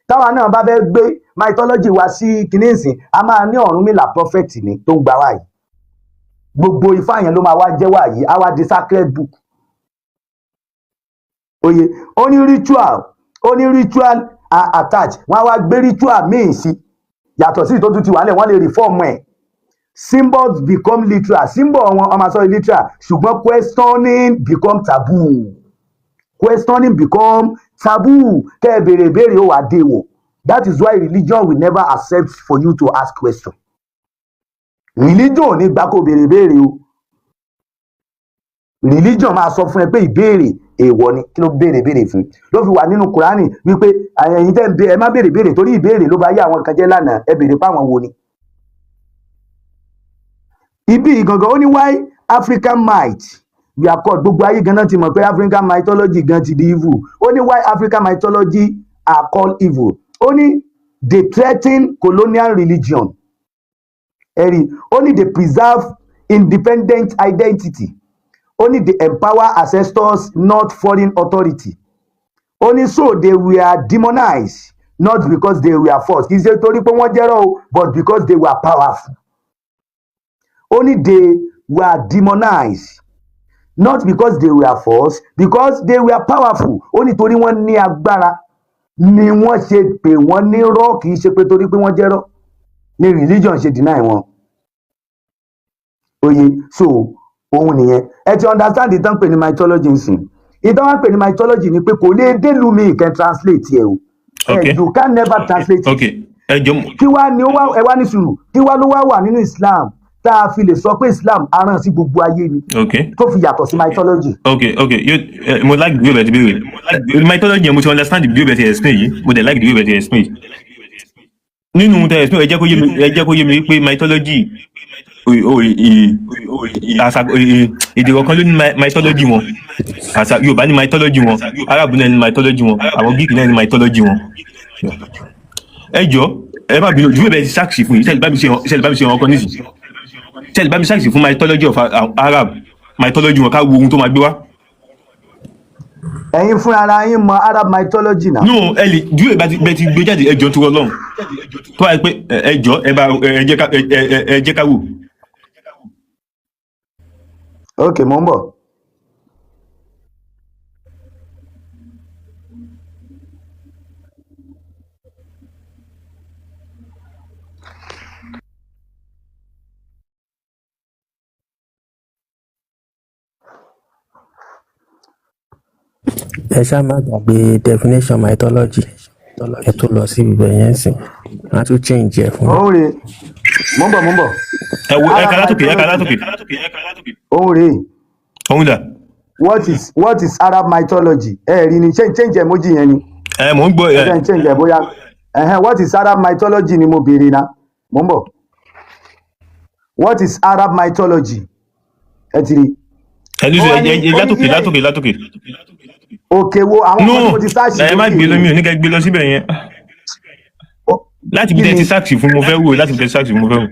Táwa náà bá fẹ́ gbé mythology wá sí kìíní ìsìn, a máa ní Ọ̀rúnmìlà prophet ni tó ń gbà wáyé. Gbogbo Ifá yẹn ló máa wá jẹ́ wáyé. Á wá di sacred book. Oye, ó ní ritual attach. Wọ́n á wá gbé ritual míì sí. Yàtọ̀ sí ìtọ́jú ti wà lẹ̀ wọ́n lè reform ẹ̀. Symbols become literal. Symbol wọn ọmọ sọ literal ṣùgbọ́n questioning become taboo. Questioning become taboo. Kẹ́ ẹ béèrè ìbéèrè ó wà dé wò. That is why religion will never accept for you to ask question. Religion ò ní gbà kó béèrè ìbéèrè o. Religion máa sọ fún ẹ pé ìbéèrè èèwọ̀ ni kí ló béèrè ìbéèrè fún. Ló fi wà nínú Kùránì wípé ẹ̀yin tẹ́ ẹ má béèrè ìbéèrè torí ìbéèrè ló bá yé àwọn kan jẹ́ lánàá ẹ béèrè páwọn wo ni. Ibi gangan ó ní why African might we are called gbogbo ayé ganan ti mọ̀ pé African mythology gan ti di evil. Ó ní why African mythology are called evil. Ó ní they threaten colonial religion. Ẹ̀rí ó ní they preserve independent identity. Ó ní they empower ancestors not foreign authority. Ó ní so they were demonized not because they were forced. Kì í ṣe torí pé wọ́n jẹ́rọ̀ o but because they were powerful. Only they were demonized, not because they were forced, because they were powerful. Only torí wọ́n ní agbára ni wọ́n ṣe pé wọ́n ní rọ́ kì í ṣe pé torí pé wọ́n jẹ́rọ́ ni religion ṣe deny wọn. Oye so òun nìyẹn ẹ ti understand ìtàn pè ní mythology nsìn ìtàn wọn pè ní mythology ni pé kò lè délùú mi can translate ẹ o. Okay. You can never translate it. Okay. Kí wá ni ó wá ẹ wá ní sùúrù kí wá ló wá wà nínú Islam tá a fi lè sọ pé Islam aràn sí gbogbo ayé ni tó fi yàtọ̀ sí mythology. Mo like the way bẹ́ẹ̀ ti béèrè mythology yẹn mo ti understand the way bẹ́ẹ̀ ti explain yìí mo dẹ̀ like the way bẹ́ẹ̀ ti explain. Nínú tẹ̀ explain ẹ jẹ́ kó yé mi pé mythology èdè kọ̀ọ̀kan ló ní mythology wọn àṣà Yorùbá ní mythology wọn Arab náà ní mythology wọn àwọn Greek náà ní mythology wọn. Ẹ jọ ẹ má bínú ìdúró bẹ́ẹ̀ ti ṣáàkì fún yìí ṣẹlẹ̀ bá mi ṣe ọkọ nísìnyí ṣẹlẹ̀ bá mi ṣáàkì fún mythology of Arab mythology wọn ká wo ohun tó máa gbé wá. Ẹ̀yin fún ara yín mọ Arab mythology náà. No ẹ lè ìdúró bẹ́ẹ̀ ti gbé jáde ẹjọ́ tó Ọlọ́run tó wáyé pé ẹjọ́ ẹ jẹ́ ká wò. Ok mo ń bọ̀. Ẹ ṣáà má gbàgbé definition mythology ẹ tó lọ sí ibẹ̀ yẹn sìn á tún change ẹ fún mi. Òun rè mo ń bọ̀. Ẹ wo ẹ kà látòkè. Òun rè. Òun dà. What is Arab mythology? Ẹ rí ni change emoji yẹn ni. Mò ń gbọ́ ẹ change ẹ bóyá what is Arab mythology ni mo béèrè na mo ń bọ̀. What is Arab mythology? Ẹ ti rí. Látòkè. Òkè wo àwọn ọmọ tí mo ti sáàṣì. Ẹ má gbé lọ mi ò ní kẹ́ gbé lọ síbẹ̀ yẹn. Láti bí tẹ́ ti sáàṣì fún mo fẹ́ wò láti bí tẹ́ ti sáàṣì fún mo fẹ́ wò.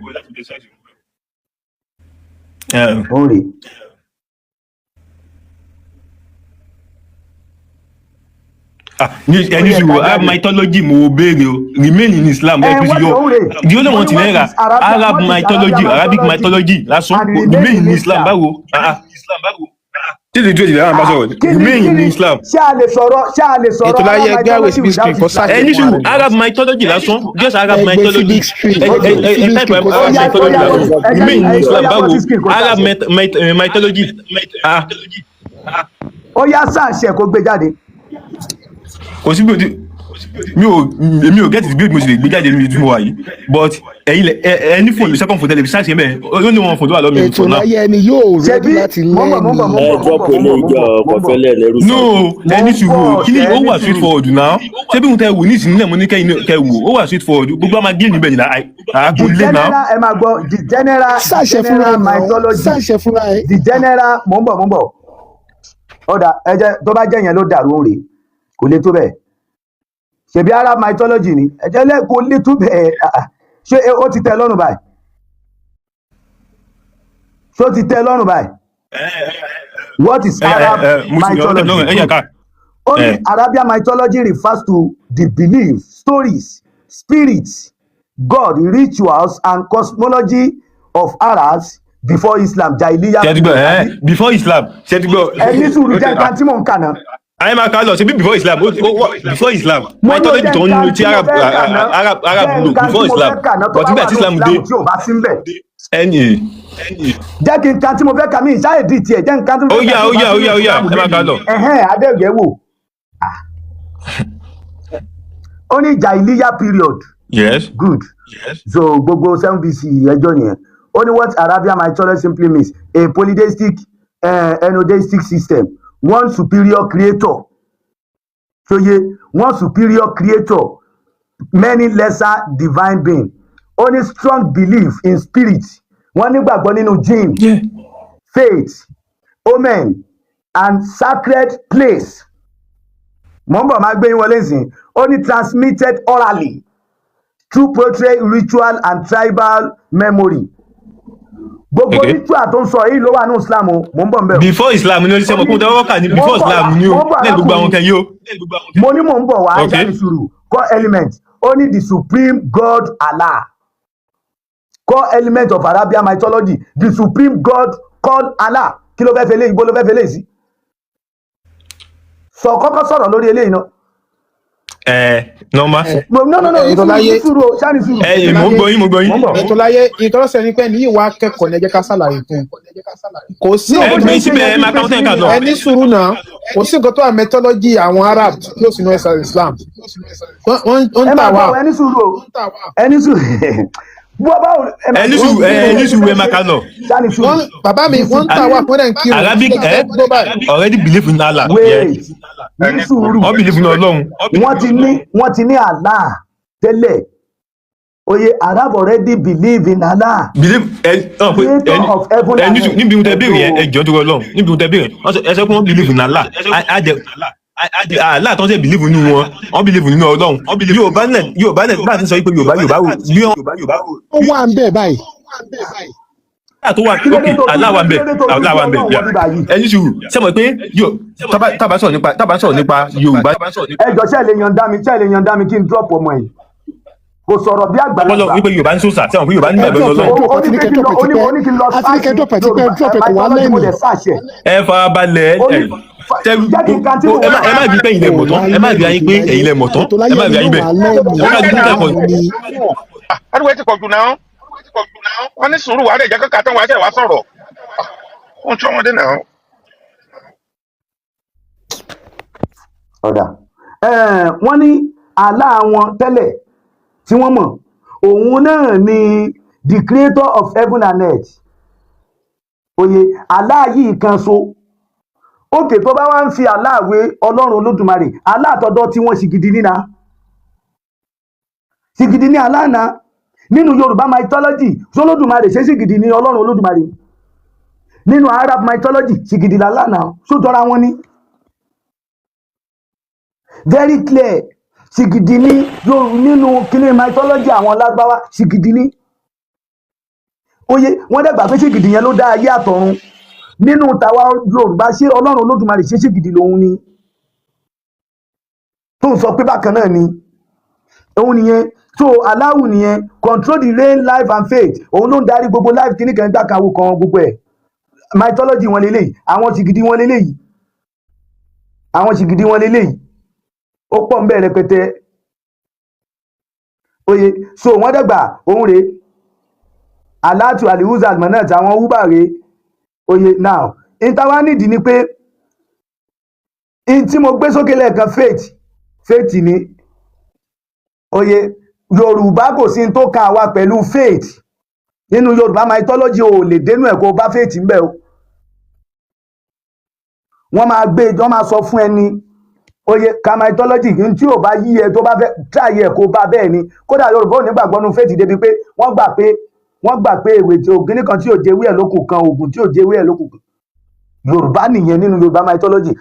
Òun rè. Ẹni sùúrù Arab mythology mo béèrè o remain in Islam ẹ kú sí yọ the only one ti náírà Arab mythology Arabic mythology lásán remain in Islam báwo. This is the truth that I'm about. Remain in Islam. Ṣé a lè sọ̀rọ̀ ètò láyé ẹgbẹ́ àwẹ̀ síbi screen kò sáà. Ẹni sùúrù Arab mythology lásán just Arab mythology. Type of Arab mythology lásán remain in Islam báwo Arab mythology. Ó yá sáà ṣe kó gbé jáde. Kò sí bí o ti mi ò get it bí mo ṣe lè gbé jáde níbi tí mo wà yìí but ẹ̀yin ẹ ní fóònù second phone tẹlifíṣàn ṣáà ṣe mẹ́ẹ̀ ó ní wọn phone tó wà lọ́mọ mi ètò for now. láyé ẹni yóò rẹ́dí láti lẹ́ẹ̀ni. drop ilé ìjọ kọfẹ́lẹ̀ lẹ́rú no ẹni sùúrù kí ni ó wà straight forward now ṣé bí mo tẹ wò ní ìsìn nílẹ̀ mo ní kẹ́ wò ó wà straight forward gbogbo àmà gé níbẹ̀ yìí àgbo the lé náà. general ẹ máa gbọ́ the general ṣàṣẹ fúnra ẹ mythology ṣàṣẹ fúnra ẹ. the general mò ń bọ̀ ọ̀dà ẹ̀jẹ̀ tó bá jẹ́ yẹn ló dàrú òun rè kò lè tó bẹ́ẹ̀ ṣèbí Arab mythology ni ẹ̀jẹ̀ lẹ́ kò lè tó bẹ́ẹ̀ ṣé ó ti tẹ́ lọ́rùn báyìí ṣé ó ti tẹ́ lọ́rùn báyìí what is Arab mythology? Only Arabian mythology refers to the beliefs, stories, spirits, God, rituals, and cosmology of Arabs before Islam. Jahiliyyah. Before Islam. Ẹni sùúrù jẹ́ nǹkan tí mò ń kà náà. Ayé máa ká lọ sí bí before Islam before Islam mythology tó ń lu ti Arab lò before Islam but nígbà tí Islam dé ẹni. Jẹ́ kí nǹkan tí mo fẹ́ kà mí ìṣáyèdí tiẹ̀ jẹ́ nǹkan tí mo fẹ́ kà mí. Ó yá ẹ máa ká lọ. Adéyẹ̀ wò. Ó ní Jahiliyyah period. Yes. Good. Yes. So gbogbo 7 BC ẹjọ́ nìyẹn. Only what Arabian mythology simply means a polytheistic enodeistic system, one superior creator. So one superior creator, many lesser divine beings. Only strong belief in spirit. Wọ́n nígbàgbọ́ nínú jinn, faith, omen, and sacred place. Mọ̀nbọ̀ máa gbé yín wọlé sìn. Only transmitted orally through poetry, ritual, and tribal memory. Gbogbo ritual tó ń sọ yìí ló wà ní Islam o, mò ń bọ̀ nbẹ̀ o. Before Islam ni oníṣẹ́ mọ̀kún tẹ́wọ́ kà ní before Islam ni o lẹ́yìn gbogbo àwọn kan yìí o. Mo ní mò ń bọ̀ wá jáde sùúrù core element only the supreme God Allah. Core element of Arabian mythology the supreme God called Allah. Kí ló fẹ́ fẹ́ léyìí? Ibo ló fẹ́ fẹ́ léyìí sí? Sọ kọ́kọ́ sọ̀rọ̀ lórí eléyìí náà. Normal. No. Ìtọ́láyé mo gbọ́ yín. Ìtọ́láyé ìtọ́lọ́sẹ̀ ní pé ní ìwà akẹ́kọ̀ọ́ ní ẹjẹ́ ká ṣàlàyé fún un. Kò sí ẹgbẹ́ síbẹ̀ ẹ máa káwọn tẹ̀ ká lọ. ẹni sùúrù náà kò sí nǹkan tó wà mythology àwọn Arab tí ó sì ní ẹ̀sà Islam. Wọ́n ń tà wá. Ẹni sùúrù ẹni sùúrù ẹ máa ká lọ. Bàbá mi wọ́n ń tà wá fún ẹ̀ kí o. Arabic already believe in Allah. Ní sùúrù wọ́n believe in Ọlọ́run. Wọ́n ti ní Allah tẹ́lẹ̀. Oye Arab already believe in Allah. Níbi mo tẹ béèrè yẹn ẹjọ́ tó rọ lọ́hùn níbi mo tẹ béèrè ẹ sọ pé wọ́n believe in Allah. Allah tó ń sẹ́ believe nínú wọn wọ́n believe nínú Ọlọ́run. Yorùbá náà bá ti sọ pé Yorùbá wò. Ó wà ń bẹ̀ báyìí. Tó wà ókè aláwa ń bẹ ẹni sùúrù sẹ́mọ̀ pé tábà sọ̀rọ̀ nípa Yorùbá. Ẹjọ́ ṣe lè yànda mi kí n drop ọmọ yìí kò sọ̀rọ̀ bí àgbàlagbà. Ọpọlọ wípé Yorùbá ń sòsà sẹ́wọ̀n pé Yorùbá ń bẹ̀rẹ̀ lọ́lọ́. Ẹ farabalẹ̀ ẹ má bí pé ẹ̀yin lẹ mọ̀ tán ẹ má bí ayé pé ẹ̀yin lẹ mọ̀ tán ẹ má bí ayé bẹ́ẹ̀ ẹ má bí kẹ́kọ̀ọ́. Adúwẹ̀ ti pọ̀jù náà wọ́n ní sùúrù wà á dẹ̀ jẹ́ kọ́kà tán wà á ṣẹ̀ wá sọ̀rọ̀ wọ́n tún ọmọdé náà. Ọ̀dà wọ́n ní àlá wọn tẹ́lẹ̀ tí wọ́n mọ̀ òun náà ni the creator of heaven and earth. Oye àlá yìí kan so òkè tó bá wá ń fi àlá wé Ọlọ́run Olódùmarè àlá àtọ̀dọ̀ tí wọ́n ṣìgìdì ní àlá náà. Nínú Yorùbá mythology Olódùmarè ṣe ṣìgìdì ní Ọlọ́run Olódùmarè. Nínú Arab mythology ṣìgìdì làlá náà sójọra wọn ní. Very clear ṣìgìdì ní nínú kíní mythology àwọn Lárúbáwá ṣìgìdì ní. Oye wọ́n dẹ̀gbà pé ṣìgìdì yẹn ló dá ayé àtọ̀run. Nínú tàwa Yorùbá ṣé Ọlọ́run Olódùmarè ṣe ṣìgìdì lòun ni. Tó ń sọ pé bákan náà ni. Òun nìyẹn. So Allahu nìyẹn control the rain life and faith òun ló ń darí gbogbo life kíní kan gbà kan wo kan gbogbo ẹ̀ mythology wọn lélẹ́yìí àwọn ṣìgìdì wọn lélẹ́yìí ó pọ̀ ń bẹ̀ rẹpẹtẹ. Oye so wọ́n dẹ̀gbà òun rèé Alatu alihuza almanat àwọn uber rèé. Oye now intawa nídìí ni pé in tí mo gbé sókè lẹ́ẹ̀kan faith ni Oyè Yorùbá kò sí tó kan àwa pẹ̀lú faith nínú Yorùbá mythology ò lè dénú ẹ̀ kó bá faith ń bẹ̀ o. Wọ́n máa sọ fún ẹni oyè ka mythology tí ò bá yí ẹ tó bá fẹ́ try ẹ kó bá bẹ́ẹ̀ ni. Kódà Yorùbá ò ní gbàgbọ́ nínú faith débi pé wọ́n gbà pé èwe tí ògìní kan tí ò jẹ́wé ẹ̀ lókù kan ògùn tí ò jẹ́wé ẹ̀ lókù. Yorùbá nìyẹn nínú Yorùbá mythology.